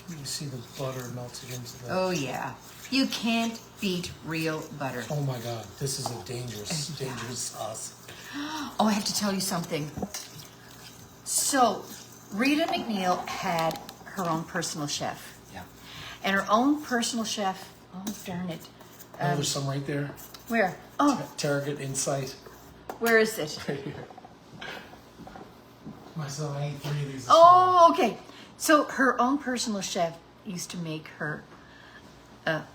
You can see the butter melted into the. Oh yeah. You can't beat real butter. Oh my God, this is a dangerous sauce. Oh, I have to tell you something. So, Rita MacNeil had her own personal chef. Yeah. And her own personal chef, oh darn it. Oh, there's some right there. Where? Oh, Target Insight. Where is it? Right here. Myself, I ate 3 of these this morning. Oh, okay. So her own personal chef used to make her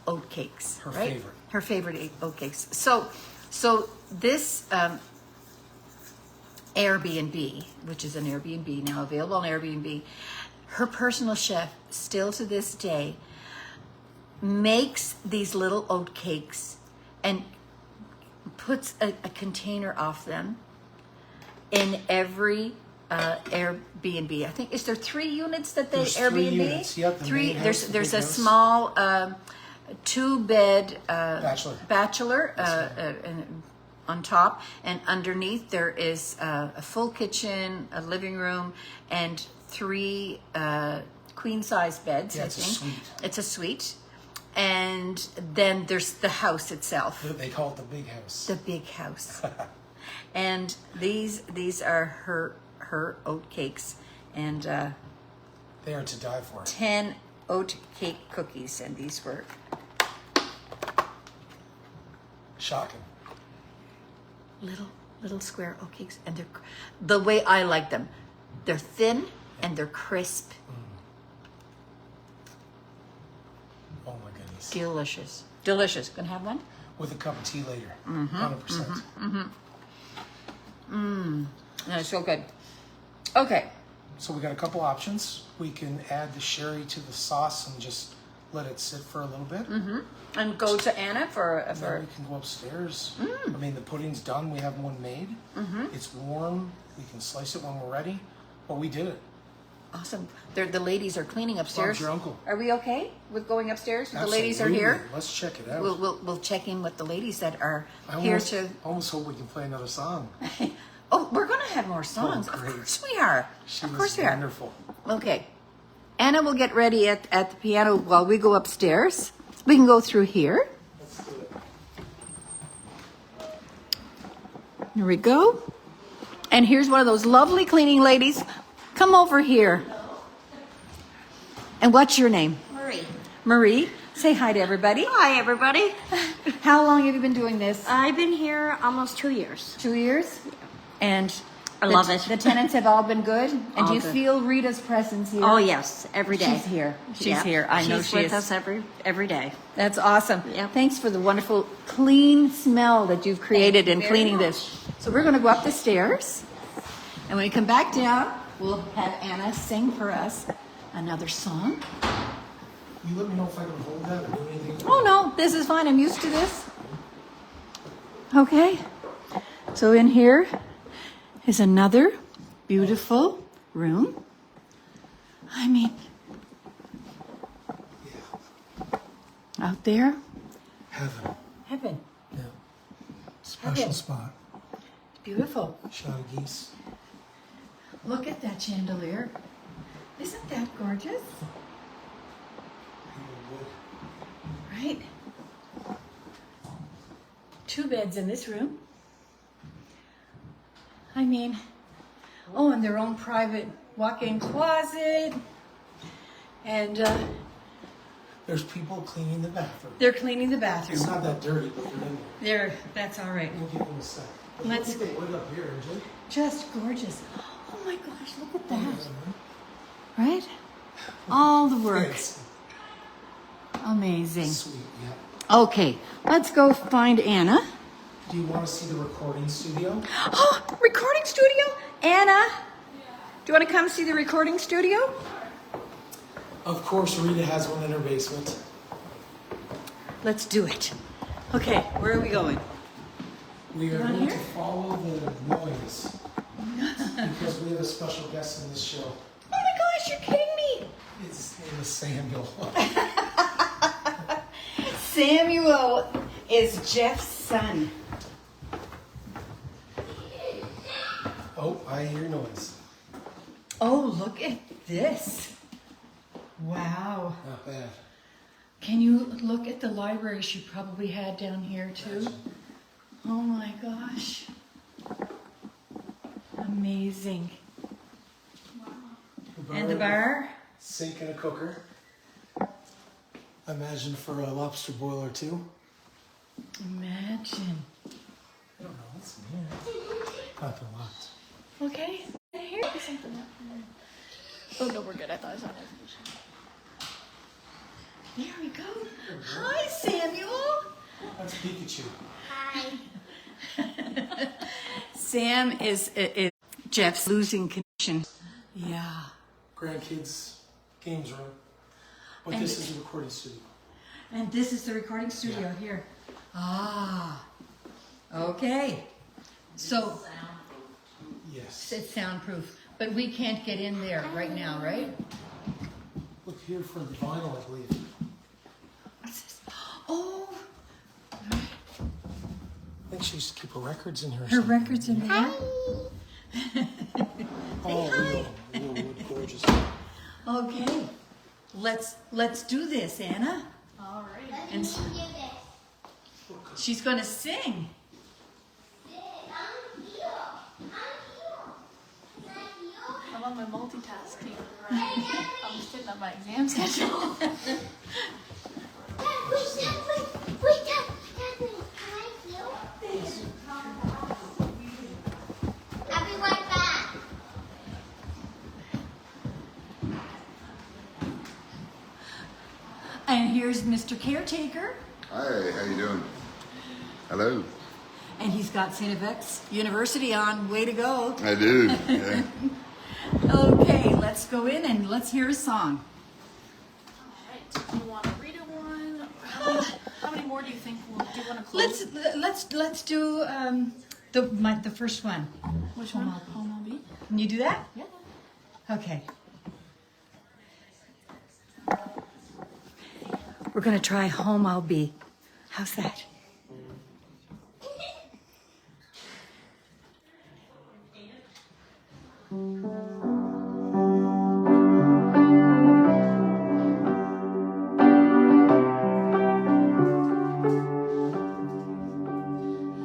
oat cakes. Her right? favorite. Her favorite oat cakes. So this Airbnb, which is an Airbnb now available on Airbnb, her personal chef still to this day makes these little oat cakes and puts a container off them in every Airbnb. I think, is there 3 units that they There's Airbnb? 3 units. Yep, the 3. main house, the There's big a house. small 2-bed bachelor and on top, and underneath there is a full kitchen, a living room, and 3 queen size beds. Yeah, I it's a think suite. it's a suite, and then there's the house itself, They call it the big house. the big house. And these are her oat cakes, and They are to die for. 10 oat cake cookies, and these were Shocking. little square oat cakes, and they're the way I like them. They're thin and they're crisp, Oh my goodness. delicious. Gonna have one? With a cup of tea later. Mm-hmm. 100%. No, it's so good. Okay. So we got a couple options. We can add the sherry to the sauce and just let it sit for a little bit. And go to Anna for Then we can go upstairs. Mm. I mean, the pudding's done. We have one made. Mm-hmm. It's warm. We can slice it when we're ready. But we did it. awesome. The ladies are cleaning upstairs. Bob's your uncle. Are we okay with going upstairs? The ladies are here. Absolutely. Let's check it out. We'll check in with the ladies that are I here almost hope we can play another song. Oh, we're gonna have more songs. Oh, Of great. course we are. She Of was course we are. wonderful. Okay. Anna will get ready at the piano while we go upstairs. We can go through here. Let's do it. Here we go. And here's one of those lovely cleaning ladies. Come over here. And what's your name? Marie. Marie. Say hi to everybody. Hi, everybody. How long have you been doing this? I've been here almost 2 years. 2 years? And I love it. The tenants have all been good? And All do you good. feel Rita's presence here? Oh, yes, every day. She's here. She's Yeah. here. I know She's she with is. us every day. That's awesome. Yep. Thanks for the wonderful clean smell that you've created in very cleaning much. this. So we're going to go up the stairs. And when we come back down, we'll have Anna sing for us another song. You let me know if I can hold that or do anything. Oh, no, this is fine. I'm used to this. Okay. So in here is another beautiful room. I mean, out there, Heaven. heaven. Yeah. Special Heaven. spot. Beautiful. Shot of geese. Look at that chandelier. Isn't that gorgeous? Right? 2 beds in this room. I mean, oh, and their own private walk-in closet. And There's people cleaning the bathroom. they're cleaning the It's bathroom. not that dirty, but they're in there. That's all right. We'll give them a sec. But Let's- look at the wood up here, MJ. Just gorgeous. Oh my gosh, look at that. Right? All the work. It's Amazing. sweet, yeah. Okay, let's go find Anna. Do you want to see the recording studio? Oh, recording studio? Anna, do you want to come see the recording studio? Of course, Rita has one in her basement. Let's do it. Okay, where are we going? We are want going here? to follow the noise because we have a special guest in this show. Oh my gosh, you're kidding me. His name is Samuel. Samuel is Jeff's son. Oh, I hear noise. Oh, look at this. Wow. Not bad. Can you look at the library she probably had down here too? Oh my gosh. Amazing. And the bar? Sink and a cooker. Imagine for a lobster boil or two. Imagine. I don't know. What's in here? Not a lot. Okay. Here. Oh no, we're good. I thought I saw it. There we go. Hi, Samuel. That's Pikachu. Sam is Jeff's losing condition. Yeah. Grandkids, games room. But And this is a recording studio. And this is the recording studio here. Ah. Okay. So Yes. it's soundproof, but we can't get in there right now, right? Look here for the vinyl, I believe. What's this? Oh, I think she used to keep her records in here. or her something. record's in there. Oh, real wood, gorgeous. Okay. Let's do this, Anna. All right. And she's going to sing. I'm on my multitasking. Right? I'm sitting on my exam schedule. I'll be right back. And here's Mr. Caretaker. Hi, how you doing? Hello. And he's got St. FX University on. Way to go. I do. Yeah. Okay, let's go in and let's hear a song. Alright, do you want to read it one? How many more do you think do you want to close? Let's do the first one. Which one? Home I'll be? Can you do that? Yeah. Okay. We're gonna try Home I'll Be. How's that?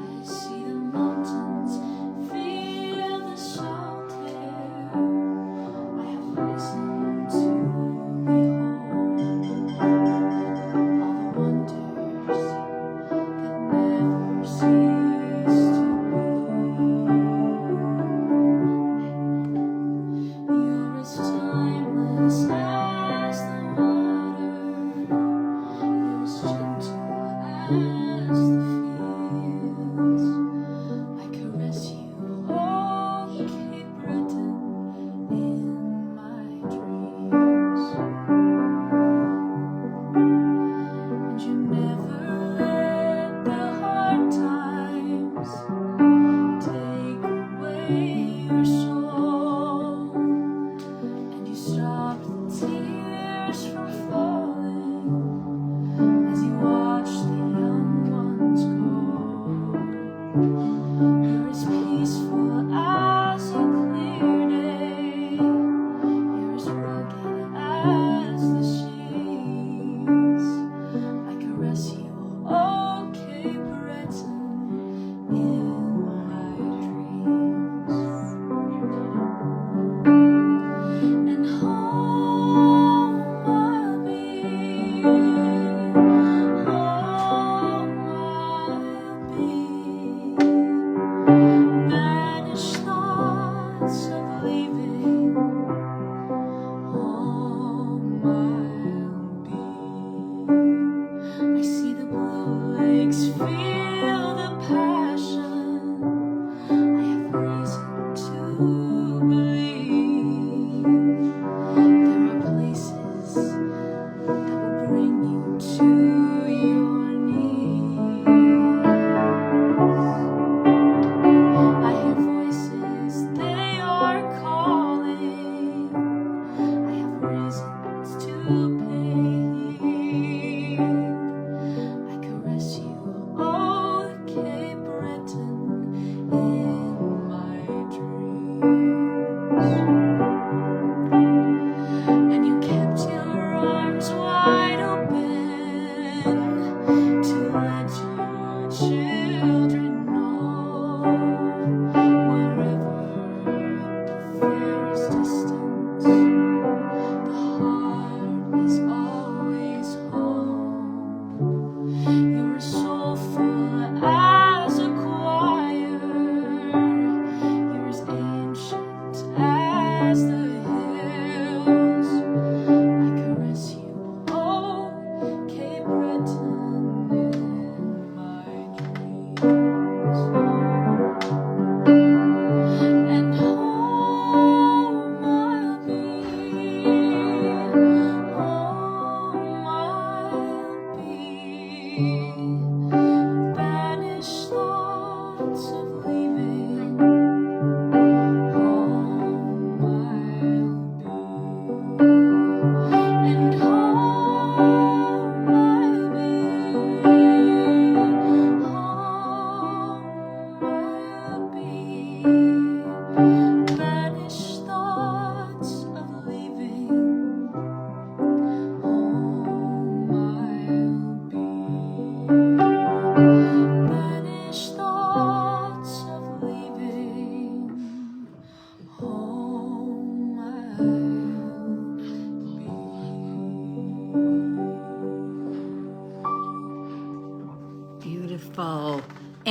I see the mountains, feel the salt air. I have risen to behold all the wonders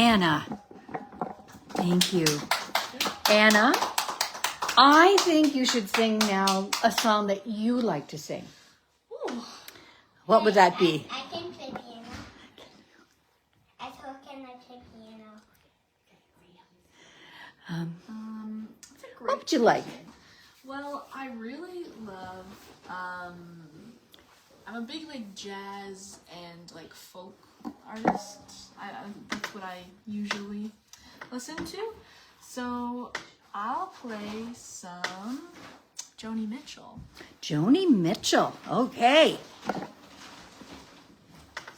Anna. Thank you. Anna, I think you should sing now a song that you like to sing. What would that be? I can play piano. I so can I play piano. That's a What would you like? Well, I really love. I'm a big like jazz and like folk artist. That's what I usually listen to. So I'll play some Joni Mitchell. Joni Mitchell. Okay.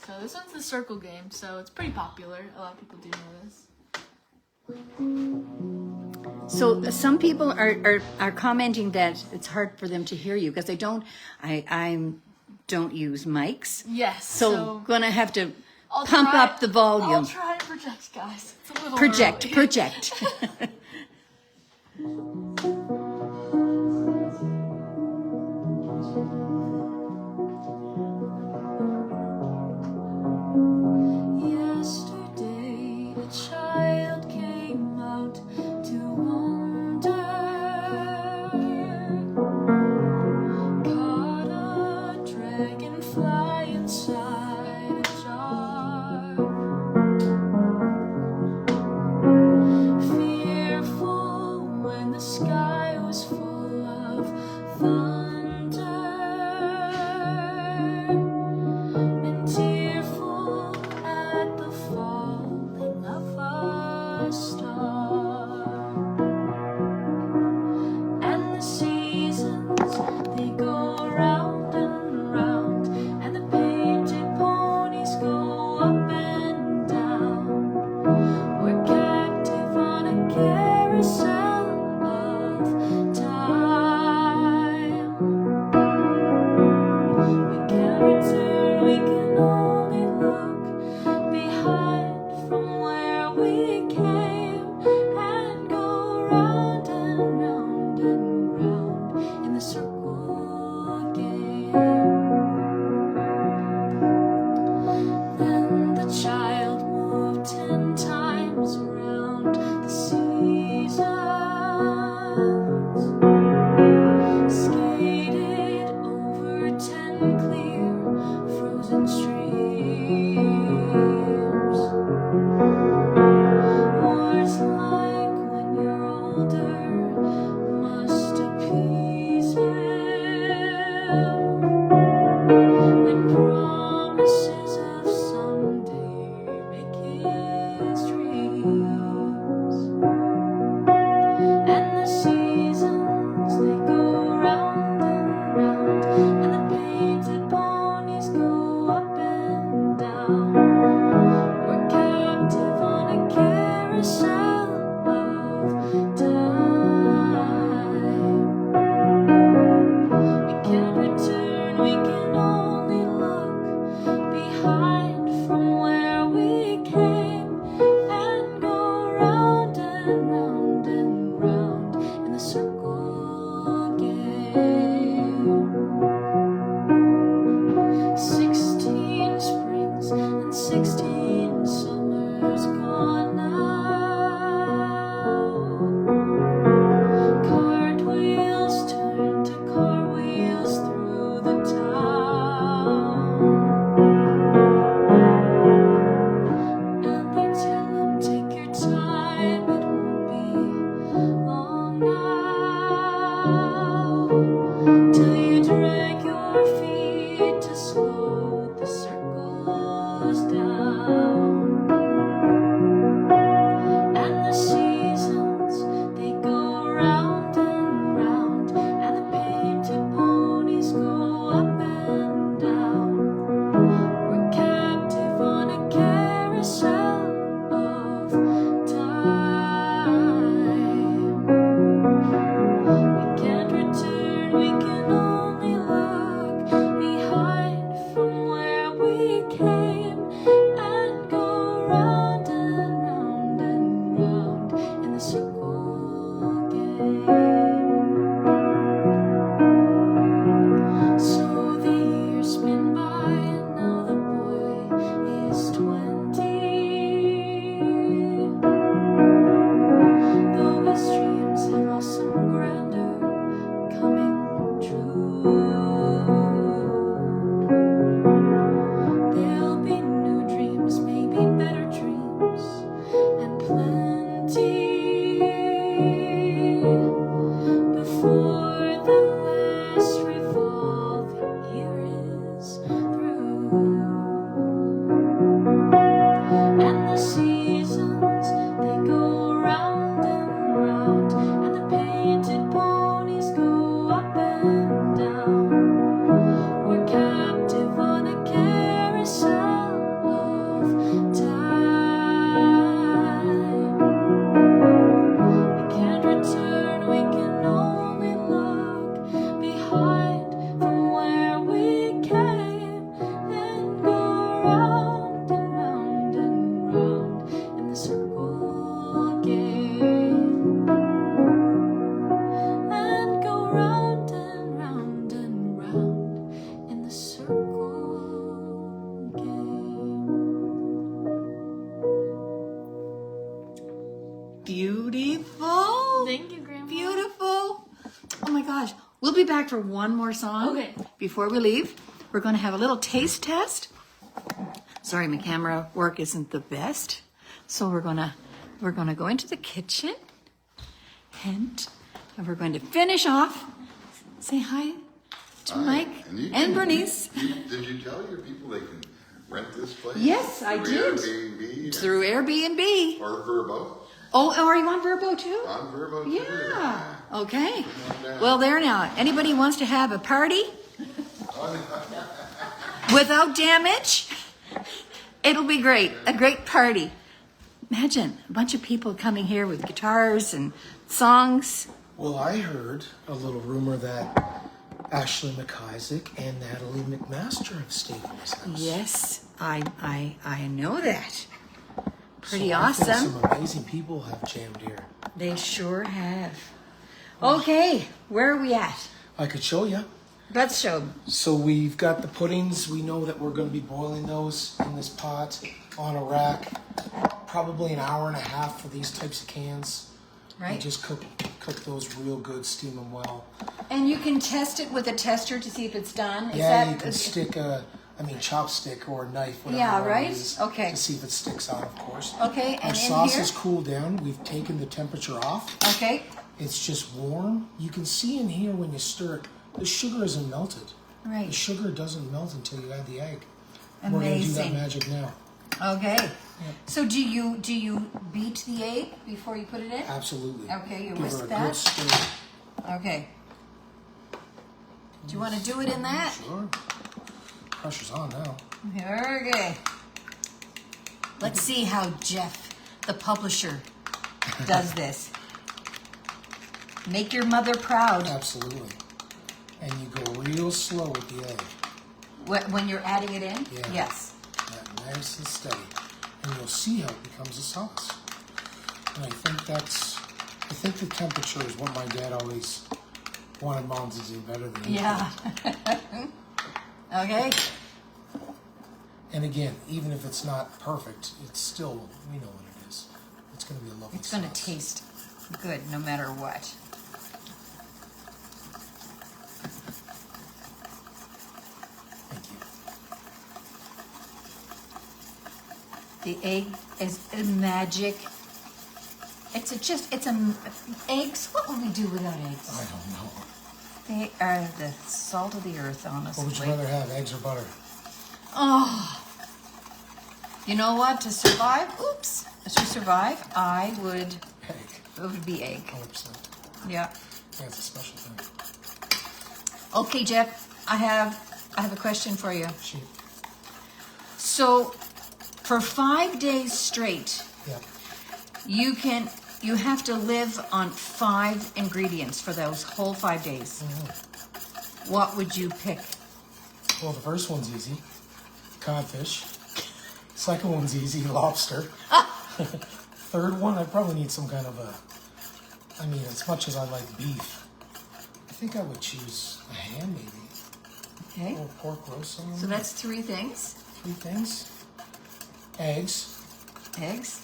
So this one's the circle game, so it's pretty popular. A lot of people do know this. So some people are commenting that it's hard for them to hear you because I don't use mics. Yes. So gonna have to I'll pump try- up the volume. I'll try and project, guys. It's a little Project, early. project. Yesterday, a child came out to wander, caught a dragonfly inside a jar. Fearful when the sky was full of thunder, and tearful at the falling of a star. And the seasons, they go round and round, and the painted ponies go up and down. We're captive on a carousel of time. hide from where we came and go round and round and round in the circle again. And go round and round and round in the circle again. Beautiful. Thank you, Grandma. Beautiful. Oh my gosh. We'll be back for one more song. Okay. Before we leave, we're going to have a little taste test. Sorry, my camera work isn't the best. So we're going to go into the kitchen and we're going to finish off. Say hi to Mike and Bernice. Did you tell your people they can rent this place? Yes, I did. Airbnb Through Airbnb. or Verbo? Oh, are you on Verbo too? On Verbo too. Yeah. Okay. Well, there now. Anybody wants to have a party without damage? It'll be great. A great party. Imagine a bunch of people coming here with guitars and songs. Well, I heard a little rumor that Ashley McIsaac and Natalie McMaster have stayed in this house. Yes, I know that. Pretty So I think awesome. some amazing people have jammed here. They sure have. Okay, where are we at? I could show you. Let's show 'em. So we've got the puddings. We know that we're going to be boiling those in this pot on a rack. Probably an hour and a half for these types of cans. Right. And just cook those real good, steam them well. And you can test it with a tester to see if it's done. Is Yeah, that, you can stick chopstick or a knife, whatever Yeah, you wanna right? use, Okay. to see if it sticks out, of course. Okay, Our and in sauce here? is cooled down. We've taken the temperature off. Okay. It's just warm. You can see in here when you stir it, the sugar isn't melted. Right. The sugar doesn't melt until you add the egg. We're going to do that Amazing. magic now. Okay. So do you beat the egg before you put it in? Absolutely. Okay, you Give whisk her a that? good stir. Okay. Do you want to do it in that? Sure. Pressure's on now. Okay. Let's see how Jeff, the publisher, does this. Make your mother proud Absolutely. And you go real slow with the egg. when you're adding it in? Yeah. Yes. That nice and steady. And you'll see how it becomes a sauce. And I think the temperature is what my dad always wanted mom to do better than me. Yeah. Okay. And again, even if it's not perfect, it's still, we know what it is. It's going to be a lovely It's going to sauce. taste good no matter what. Thank you. The egg is magic. It's eggs. What would we do without eggs? I don't know. They are the salt of the earth, What would you honestly. rather have, eggs or butter? Oh, you know what? To survive, I would. Egg. It would be egg. 100%. Yeah. Yeah, it's a special thing. Okay, Jeff. I have a question for you. Sheep. So, for 5 days straight, Yeah. you have to live on 5 ingredients for those whole 5 days. What would you pick? Well, the first one's easy. Codfish. Second one's easy. Lobster. Third one, I probably need some kind of as much as I like beef, I think I would choose a ham maybe. Okay. Or pork roast. Something. So that's 3 things. 3 things. Eggs. Eggs.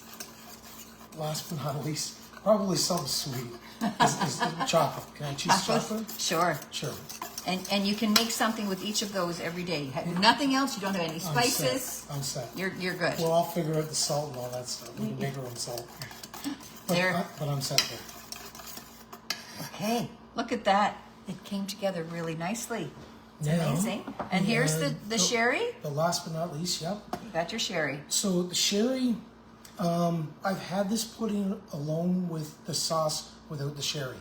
Last but not least, probably something sweet. Is chocolate. Can I choose chocolate? Sure. Sure. And you can make something with each of those every day. Nothing else. You don't have any spices. I'm set. You're good. Well, I'll figure out the salt and all that stuff. We can make our own salt. But I'm set there. Okay. Look at that. It came together really nicely. It's Now, amazing. And here's the sherry. The last but not least, yep. You got your sherry. So the sherry, I've had this pudding alone with the sauce without the sherry.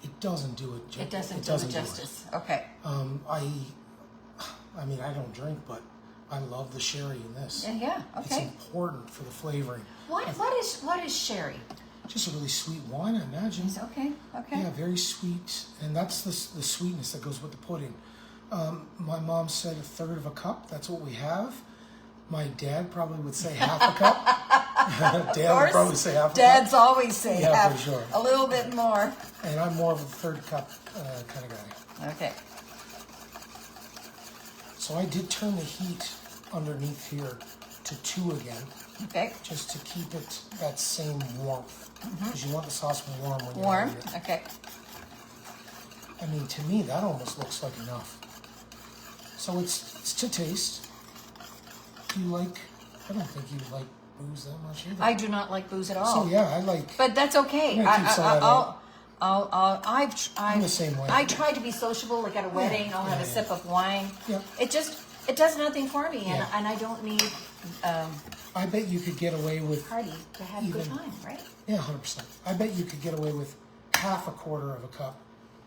It doesn't do it. It doesn't do it justice. Okay. I mean, I don't drink, but I love the sherry in this. Yeah. It's Okay. important for the flavoring. What is sherry? just a really sweet wine, I imagine. It's okay. Okay. Yeah, very sweet, and that's the sweetness that goes with the pudding. My mom said a third of a cup. That's what we have. My dad probably would say half a cup. Dad would probably say half a cup. Dads always say Yeah, half, for sure. a little bit more. And I'm more of a third cup kind of guy. Okay. So I did turn the heat underneath here to 2 again, Okay. just to keep it that same warmth. Because you want the sauce warm when you're Warm. eating it. Okay. I mean, to me, that almost looks like enough. So it's to taste. Do you like? I don't think you like booze that much either. I do not like booze at all. So yeah, I like. But that's okay. I'm gonna keep some of that I'm the same way. I try to be sociable. Like at a wedding, I'll have a yeah. sip of wine. Yeah. It does nothing for me, Yeah. and I don't need I bet you could get away with. party to have a good Even- time, right? Yeah, 100%. I bet you could get away with half a quarter of a cup,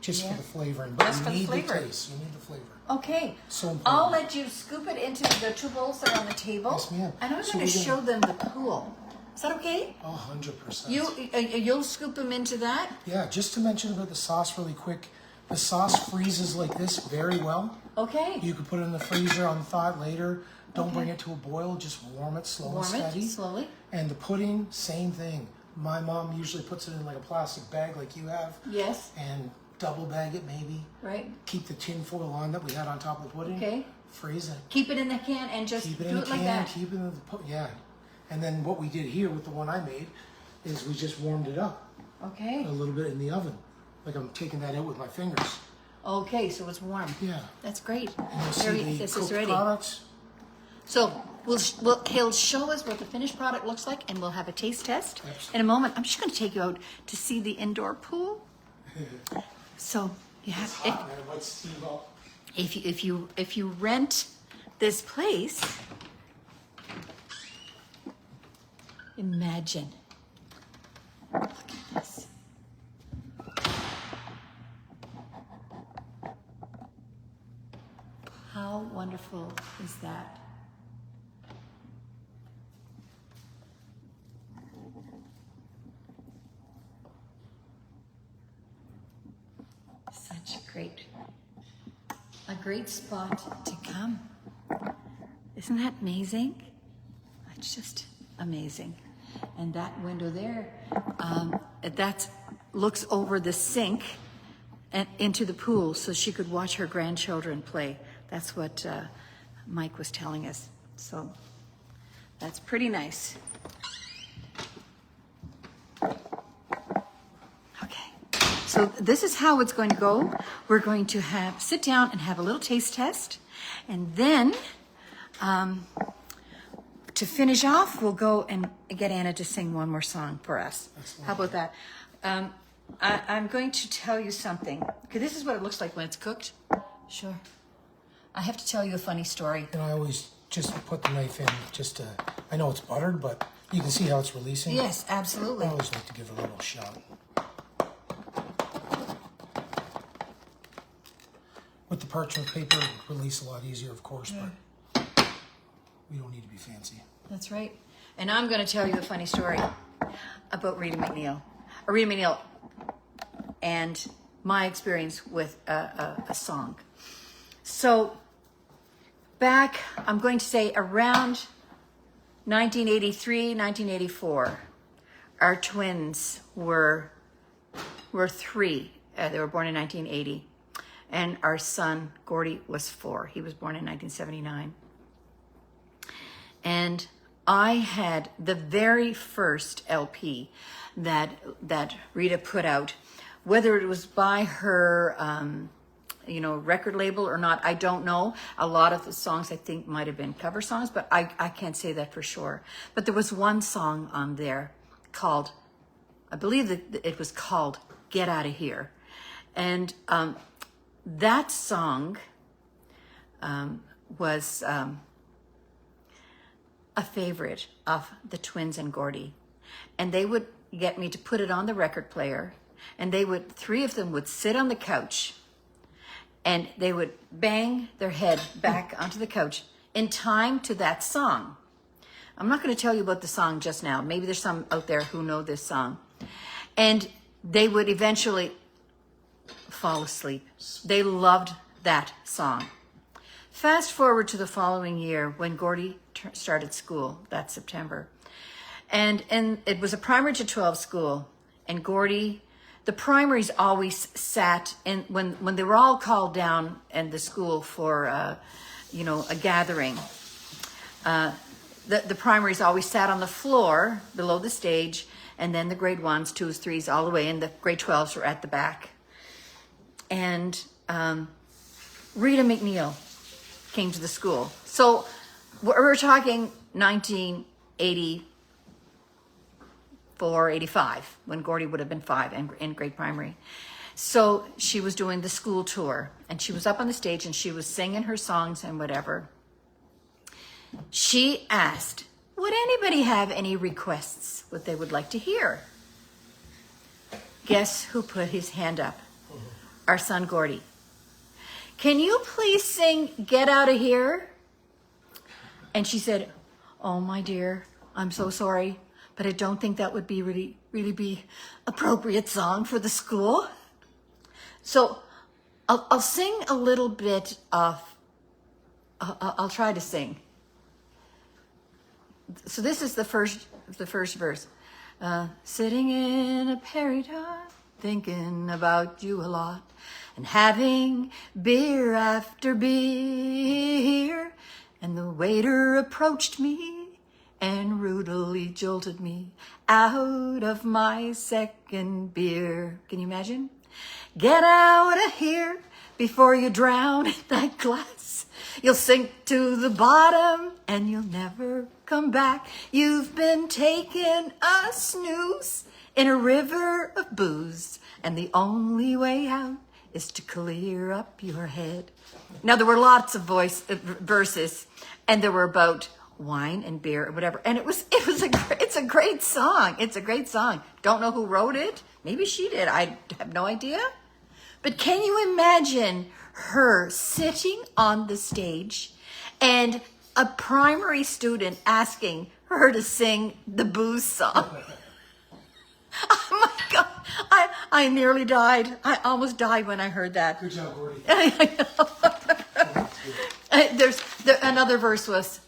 just Yeah. for the flavoring. But Just you for the need flavor. taste. You need the flavor. Okay. So important. I'll let you scoop it into the 2 bowls that are on the table. Yes, ma'am. And I'm So going to we're show gonna- them the pool. Is that okay? 100%. You'll scoop them into that. Yeah, just to mention about the sauce really quick. The sauce freezes like this very well. Okay. You could put it in the freezer on thought later. Don't bring it to a boil. Just warm it slow and Warm steady. it slowly. And the pudding, same thing. My mom usually puts it in like a plastic bag like you have. Yes. And double bag it maybe. Right. Keep the tin foil on that we had on top of the pudding. Okay. Freeze it. Keep it in the can and just Keep it do in it the like can. that. Keep it in the yeah. And then what we did here with the one I made is we just warmed it up Okay. a little bit in the oven. Like I'm taking that out with my fingers. Okay, so it's warm. Yeah. That's great. And you'll There see the this is cooked ready. products. So he'll show us what the finished product looks like, and we'll have a taste test Absolutely. in a moment. I'm just going to take you out to see the indoor pool. So you have Hot, man. It might steam up. if you rent this place, imagine. Look at this. How wonderful is that? Such a great spot to come. Isn't that amazing? It's just amazing. And that window there, that looks over the sink and into the pool, so she could watch her grandchildren play. That's what Mike was telling us. So that's pretty nice. Okay, so this is how it's going to go. We're going to sit down and have a little taste test, and then to finish off, we'll go and get Anna to sing one more song for us. How about that? I'm going to tell you something. Okay, this is what it looks like when it's cooked. Sure. I have to tell you a funny story. And I always just put the knife in just to, I know it's buttered, but you can see how it's releasing. Yes, absolutely. I always like to give it a little shot. With the parchment paper, it would release a lot easier, of course, but we don't need to be fancy. That's right. And I'm going to tell you a funny story about Rita MacNeil. Rita MacNeil and my experience with a song. So back, I'm going to say around 1983, 1984, our twins were 3. They were born in 1980. And our son, Gordy, was 4. He was born in 1979. And I had the very first LP that Rita put out, whether it was by her, record label or not, I don't know. A lot of the songs I think might have been cover songs, but I can't say that for sure. But there was one song on there called, I believe that it was called Get Out of Here. And that song was a favorite of the twins and Gordy. And they would get me to put it on the record player, and 3 of them would sit on the couch and they would bang their head back onto the couch in time to that song. I'm not going to tell you about the song just now. Maybe there's some out there who know this song. And they would eventually fall asleep. They loved that song. Fast forward to the following year when Gordy started school that September. And it was a primary to 12 school. And Gordy, the primaries always sat in, when they were all called down in the school for, a gathering, the primaries always sat on the floor below the stage, and then the grade 1s, 2s, 3s, all the way, and the grade 12s were at the back. And Rita MacNeil came to the school. So we're talking 1984, 85, when Gordy would have been 5 in grade primary. So she was doing the school tour, and she was up on the stage, and she was singing her songs and whatever. She asked, would anybody have any requests, what they would like to hear? Guess who put his hand up? Our son, Gordy. Can you please sing Get Out of Here? And she said, oh, my dear, I'm so sorry, but I don't think that would be really be appropriate song for the school. So I'll sing a little bit of, I'll try to sing. So this is the first verse. Sitting in a peridot, thinking about you a lot, and having beer after beer, and the waiter approached me and rudely jolted me out of my second beer. Can you imagine? Get out of here before you drown in that glass. You'll sink to the bottom and you'll never come back. You've been taking a snooze in a river of booze, and the only way out is to clear up your head. Now, there were lots of verses, and there were about wine and beer or whatever. And it's a great song. It's a great song. Don't know who wrote it. Maybe she did. I have no idea. But can you imagine her sitting on the stage and a primary student asking her to sing the booze song? Oh my God. I nearly died. I almost died when I heard that. Good job, Gordy. I know. Another verse was,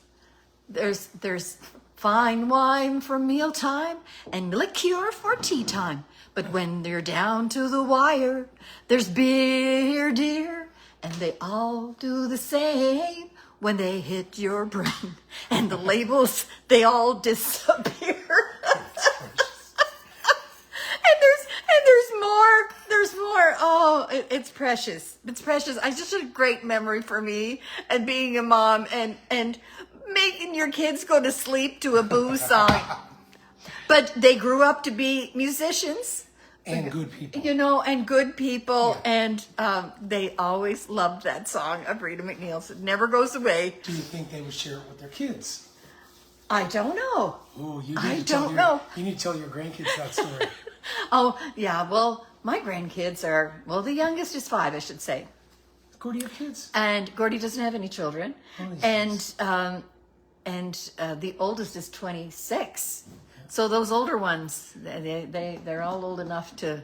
there's fine wine for mealtime and liqueur for tea time. But when they're down to the wire, there's beer, dear. And they all do the same when they hit your brain. And the labels, they all disappear. There's more. Oh, it's precious. It's precious. It's just a great memory for me, and being a mom and making your kids go to sleep to a booze song. But they grew up to be musicians. And good people. And good people. Yeah. And they always loved that song of Rita MacNeil's. It never goes away. Do you think they would share it with their kids? I don't know. Oh, you You need to tell your grandkids that story. Oh, yeah. Well, my grandkids the youngest is 5, I should say. Gordy, you have kids? And Gordy doesn't have any children. Oh, And the oldest is 26. So those older ones, they're all old enough to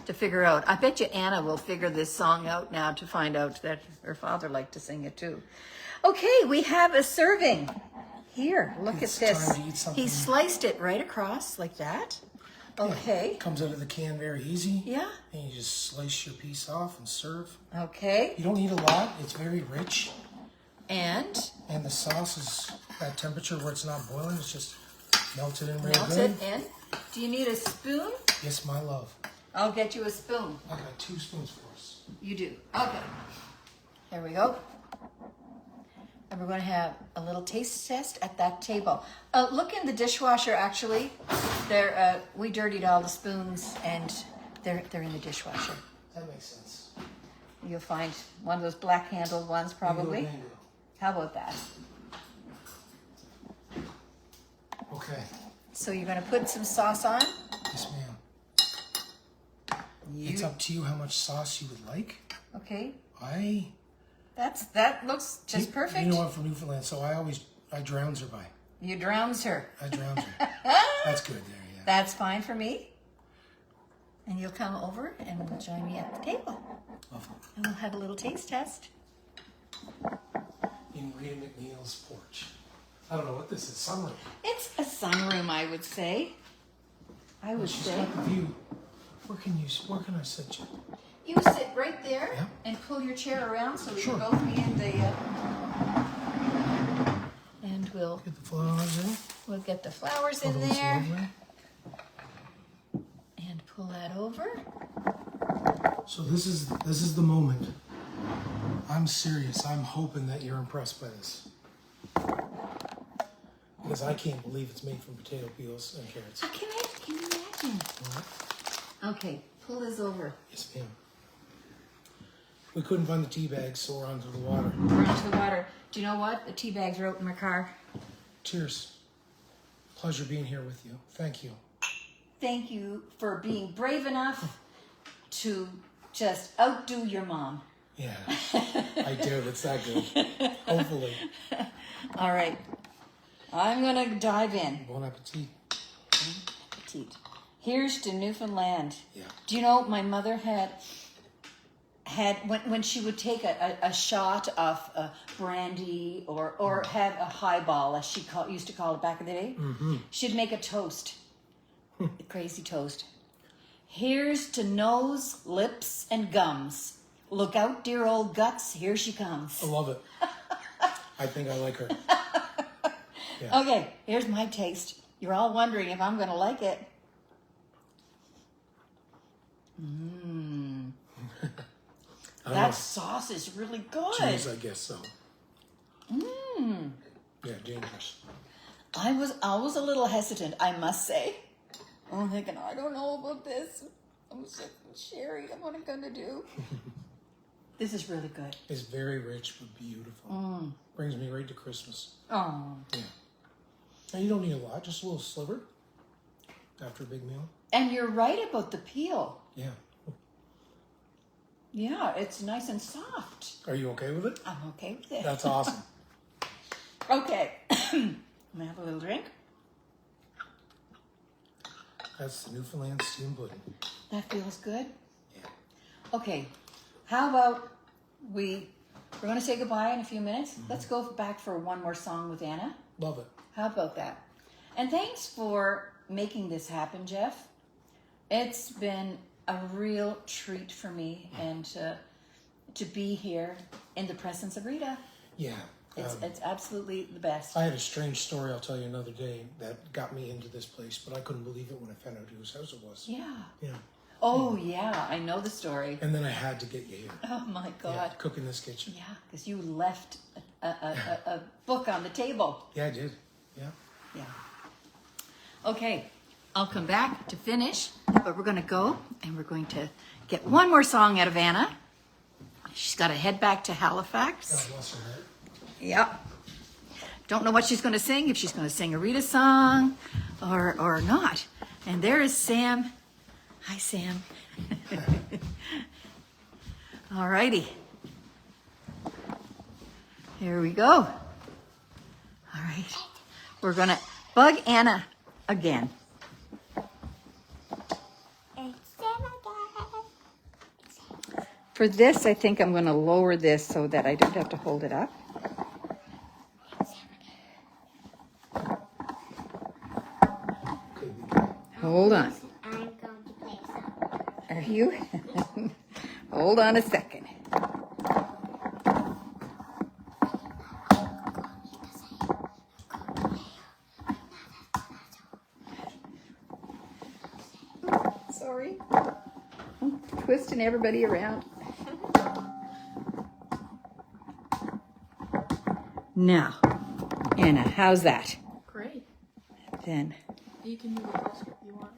figure out. I bet you Anna will figure this song out now to find out that her father liked to sing it too. Okay, we have a serving. Here, look It's at this. time to eat something. He sliced it right across like that. Okay. Yeah, comes out of the can very easy. Yeah. And you just slice your piece off and serve. Okay. You don't need a lot. It's very rich. And the sauce is at temperature where it's not boiling. It's just melted in real melt good. it in. Do you need a spoon? Yes, my love. I'll get you a spoon. I got 2 spoons for us. You do. Okay. Here we go. And we're going to have a little taste test at that table. Look in the dishwasher, actually. We dirtied all the spoons, and they're in the dishwasher. That makes sense. You'll find one of those black-handled ones, probably. Bingo. How about that? Okay. So you're going to put some sauce on. Yes, ma'am. It's up to you how much sauce you would like. Okay. That looks just perfect. You know, I'm from Newfoundland, so I drowns her by. You drowns her. I drowns her. That's good there, yeah. That's fine for me. And you'll come over and we'll join me at the table. Lovely. And we'll have a little taste test. In Rita MacNeil's porch. I don't know what this is. Sunroom. It's a sunroom, I would say. I would She's say. got the view. Where can I sit you? You sit right there Yeah. and pull your chair around so we Sure. can both be in the. And we'll Get the flowers in. get the flowers Oh, in that's there lovely. and pull that over. So this is the moment. I'm serious. I'm hoping that you're impressed by this. Because I can't believe it's made from potato peels and carrots. Can you imagine? Okay, pull this over. Yes, ma'am. We couldn't find the tea bags, so we're onto the water. We're onto the water. Do you know what? The tea bags are out in my car. Cheers. Pleasure being here with you. Thank you. Thank you for being brave enough to just outdo your mom. Yeah, I doubt it's that good. Hopefully. All right. I'm going to dive in. Bon appetit. Petite. Here's to Newfoundland. Yeah. Do you know my mother had when she would take a shot of brandy or have a highball, as she used to call it back in the day, she'd make a toast, a crazy toast. Here's to nose, lips, and gums. Look out, dear old guts, here she comes. I love it. I think I like her. Okay, here's my taste. You're all wondering if I'm going to like it. That sauce is really good. Cheese, I guess so. Yeah, dangerous. I was always a little hesitant, I must say. I'm thinking, I don't know about this. I'm sick of sherry. What am I going to do? This is really good. It's very rich but beautiful. Brings me right to Christmas. Oh. Yeah. And you don't need a lot, just a little sliver after a big meal. And you're right about the peel. Yeah. Yeah, it's nice and soft. Are you okay with it? I'm okay with it. That's awesome. Okay. I'm going to have a little drink. That's the Newfoundland steamed pudding. That feels good. Yeah. Okay. How about we're going to say goodbye in a few minutes. Let's go back for one more song with Anna. Love it. How about that? And thanks for making this happen, Jeff. It's been a real treat for me and to be here in the presence of Rita. Yeah. It's absolutely the best. I had a strange story I'll tell you another day that got me into this place, but I couldn't believe it when I found out whose house it was. Yeah. Yeah. Oh, yeah. I know the story. And then I had to get you here. Oh, my Yeah, God. cook in this kitchen. Yeah, because you left a book on the table. Yeah, I did. Yeah. Yeah. Okay, I'll come back to finish, but we're going to go and we're going to get one more song out of Anna. She's got to head back to Halifax. God bless her heart. Yep. Don't know what she's going to sing, if she's going to sing a Rita song or not. And there is Sam. Hi, Sam. All righty. Here we go. All right. We're going to bug Anna again. It's Santa Claus. For this, I think I'm going to lower this so that I don't have to hold it up. Hold on. I'm going to play a song. Are you? Hold on a second. Sorry. I'm twisting everybody around. Now, Anna, how's that? Great. Then, You can move it closer if you want.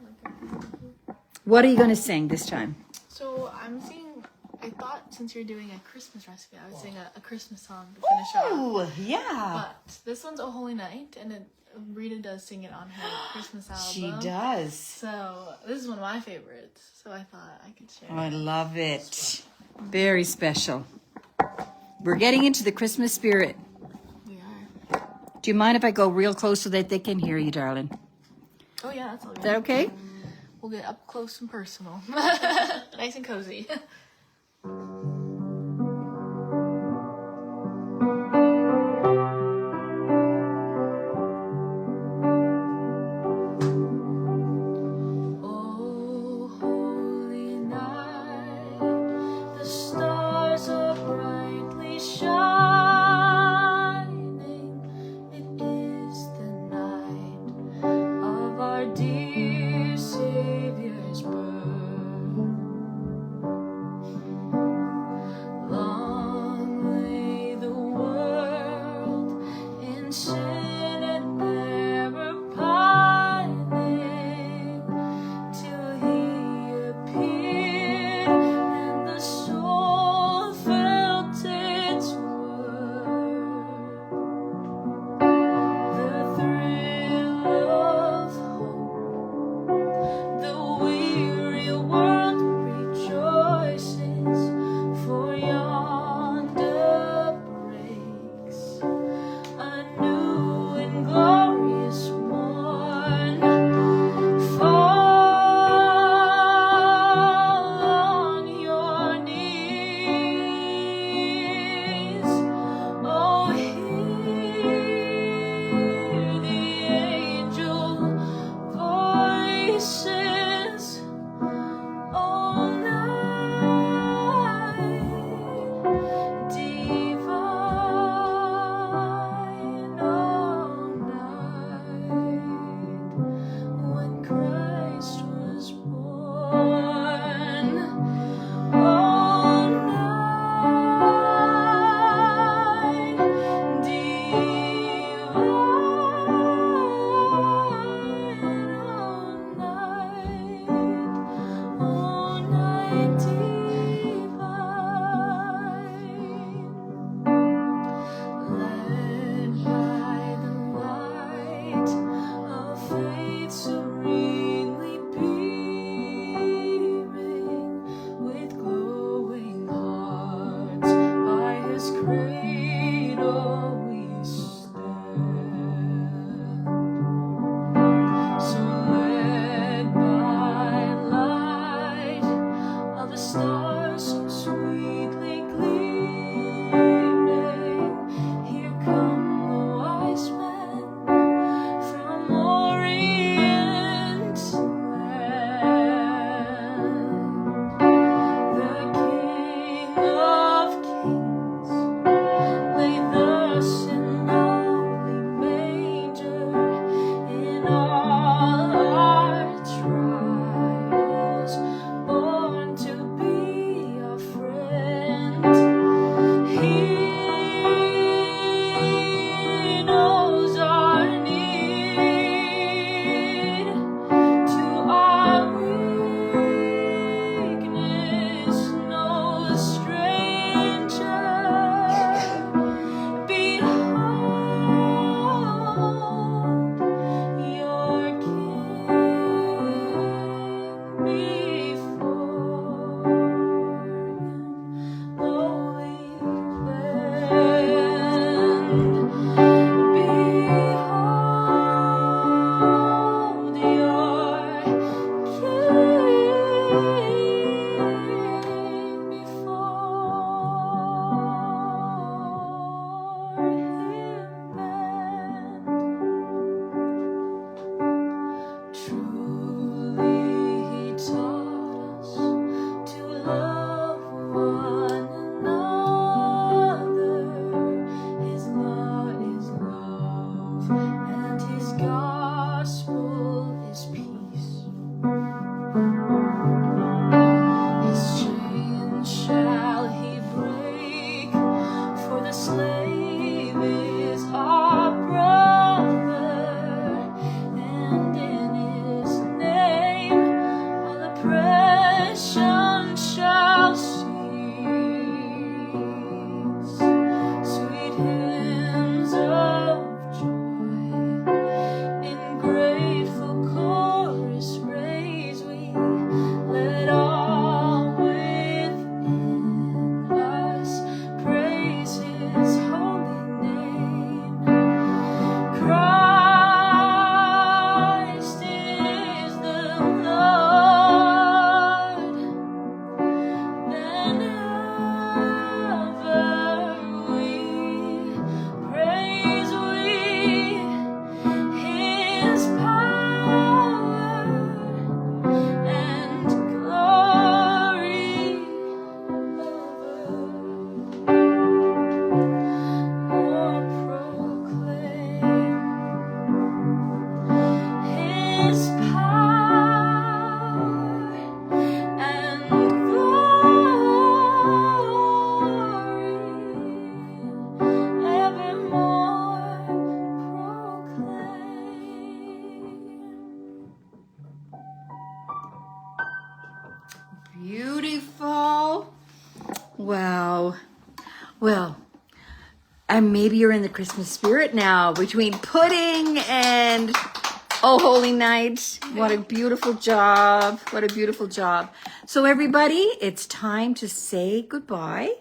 what are you going to sing this time? So I'm singing. I thought since you're doing a Christmas recipe, I would sing a Christmas song to finish off. Oh, yeah. But this one's "O Holy Night," and Rita does sing it on her Christmas album. She does. So this is one of my favorites. So I thought I could share. I love it. Very special. We're getting into the Christmas spirit. We are. Do you mind if I go real close so that they can hear you, darling? Oh yeah, that's all Is good. that okay? we'll get up close and personal. Nice and cozy. Oh, holy night, the stars are brightly shining. It is the night of our dear Savior's birth. Long lay the world in sin and error pining, till He appeared and the soul felt its worth. The thrill of hope, the weary world rejoices, for yonder breaks a new and glorious morn. Fall on your knees. Oh, hear the angel voices. Oh, night divine, oh, night when Christ was born. Oh, night divine, oh, night divine. Led by the light of faith serenely beaming, with glowing hearts by His cradle we stand. So led by light of the stars so sweetly gleaming, here come the wise men from Orient's land. The King of Kings Well, and maybe you're in the Christmas spirit now between pudding and Oh Holy Night. What a beautiful job. What a beautiful job. So everybody, it's time to say goodbye.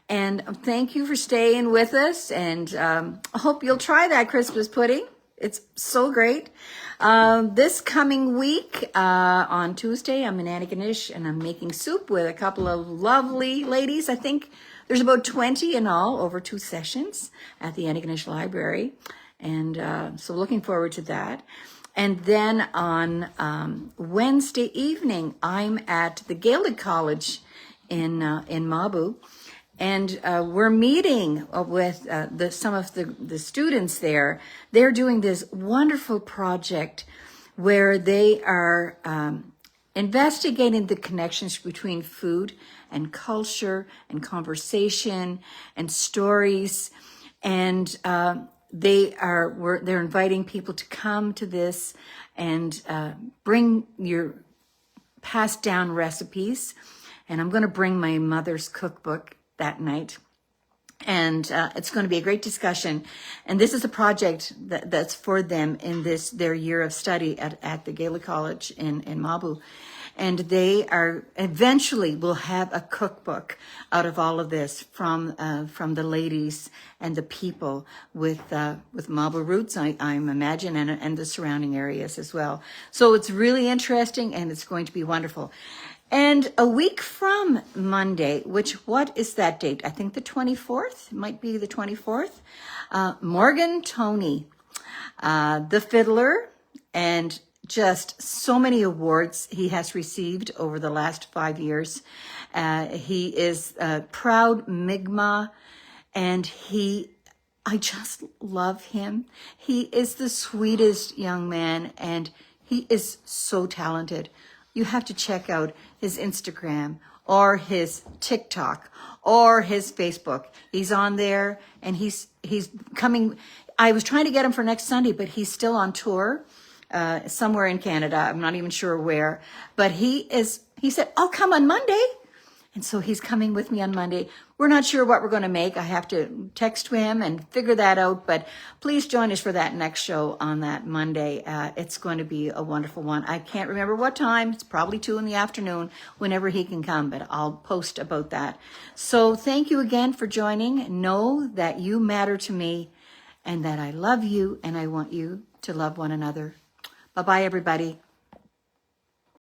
And thank you for staying with us. And I hope you'll try that Christmas pudding. It's so great. This coming week, on Tuesday, I'm in Antigonish and I'm making soup with a couple of lovely ladies. I think there's about 20 in all over 2 sessions at the Antigonish Library. And so looking forward to that. And then on Wednesday evening, I'm at the Gaelic College in Mabu. And we're meeting with some of the students there. They're doing this wonderful project where they are investigating the connections between food and culture and conversation and stories. And they're inviting people to come to this and bring your passed down recipes. And I'm going to bring my mother's cookbook that night. And it's going to be a great discussion. And this is a project that's for them in their year of study at the Gaelic College in Mabu. And they are eventually will have a cookbook out of all of this from the ladies and the people with Mabu roots, I imagine, and the surrounding areas as well. So it's really interesting and it's going to be wonderful. And a week from Monday, what is that date? I think the 24th, it might be the 24th. Morgan Toney, the fiddler, and just so many awards he has received over the last 5 years. He is a proud Mi'kmaq, and I just love him. He is the sweetest young man, and he is so talented. You have to check out his Instagram or his TikTok or his Facebook. He's on there and he's coming. I was trying to get him for next Sunday, but he's still on tour somewhere in Canada. I'm not even sure where, but he said, I'll come on Monday. And so he's coming with me on Monday. We're not sure what we're going to make. I have to text him and figure that out. But please join us for that next show on that Monday. It's going to be a wonderful one. I can't remember what time. It's probably 2 p.m, whenever he can come. But I'll post about that. So thank you again for joining. Know that you matter to me and that I love you and I want you to love one another. Bye-bye, everybody.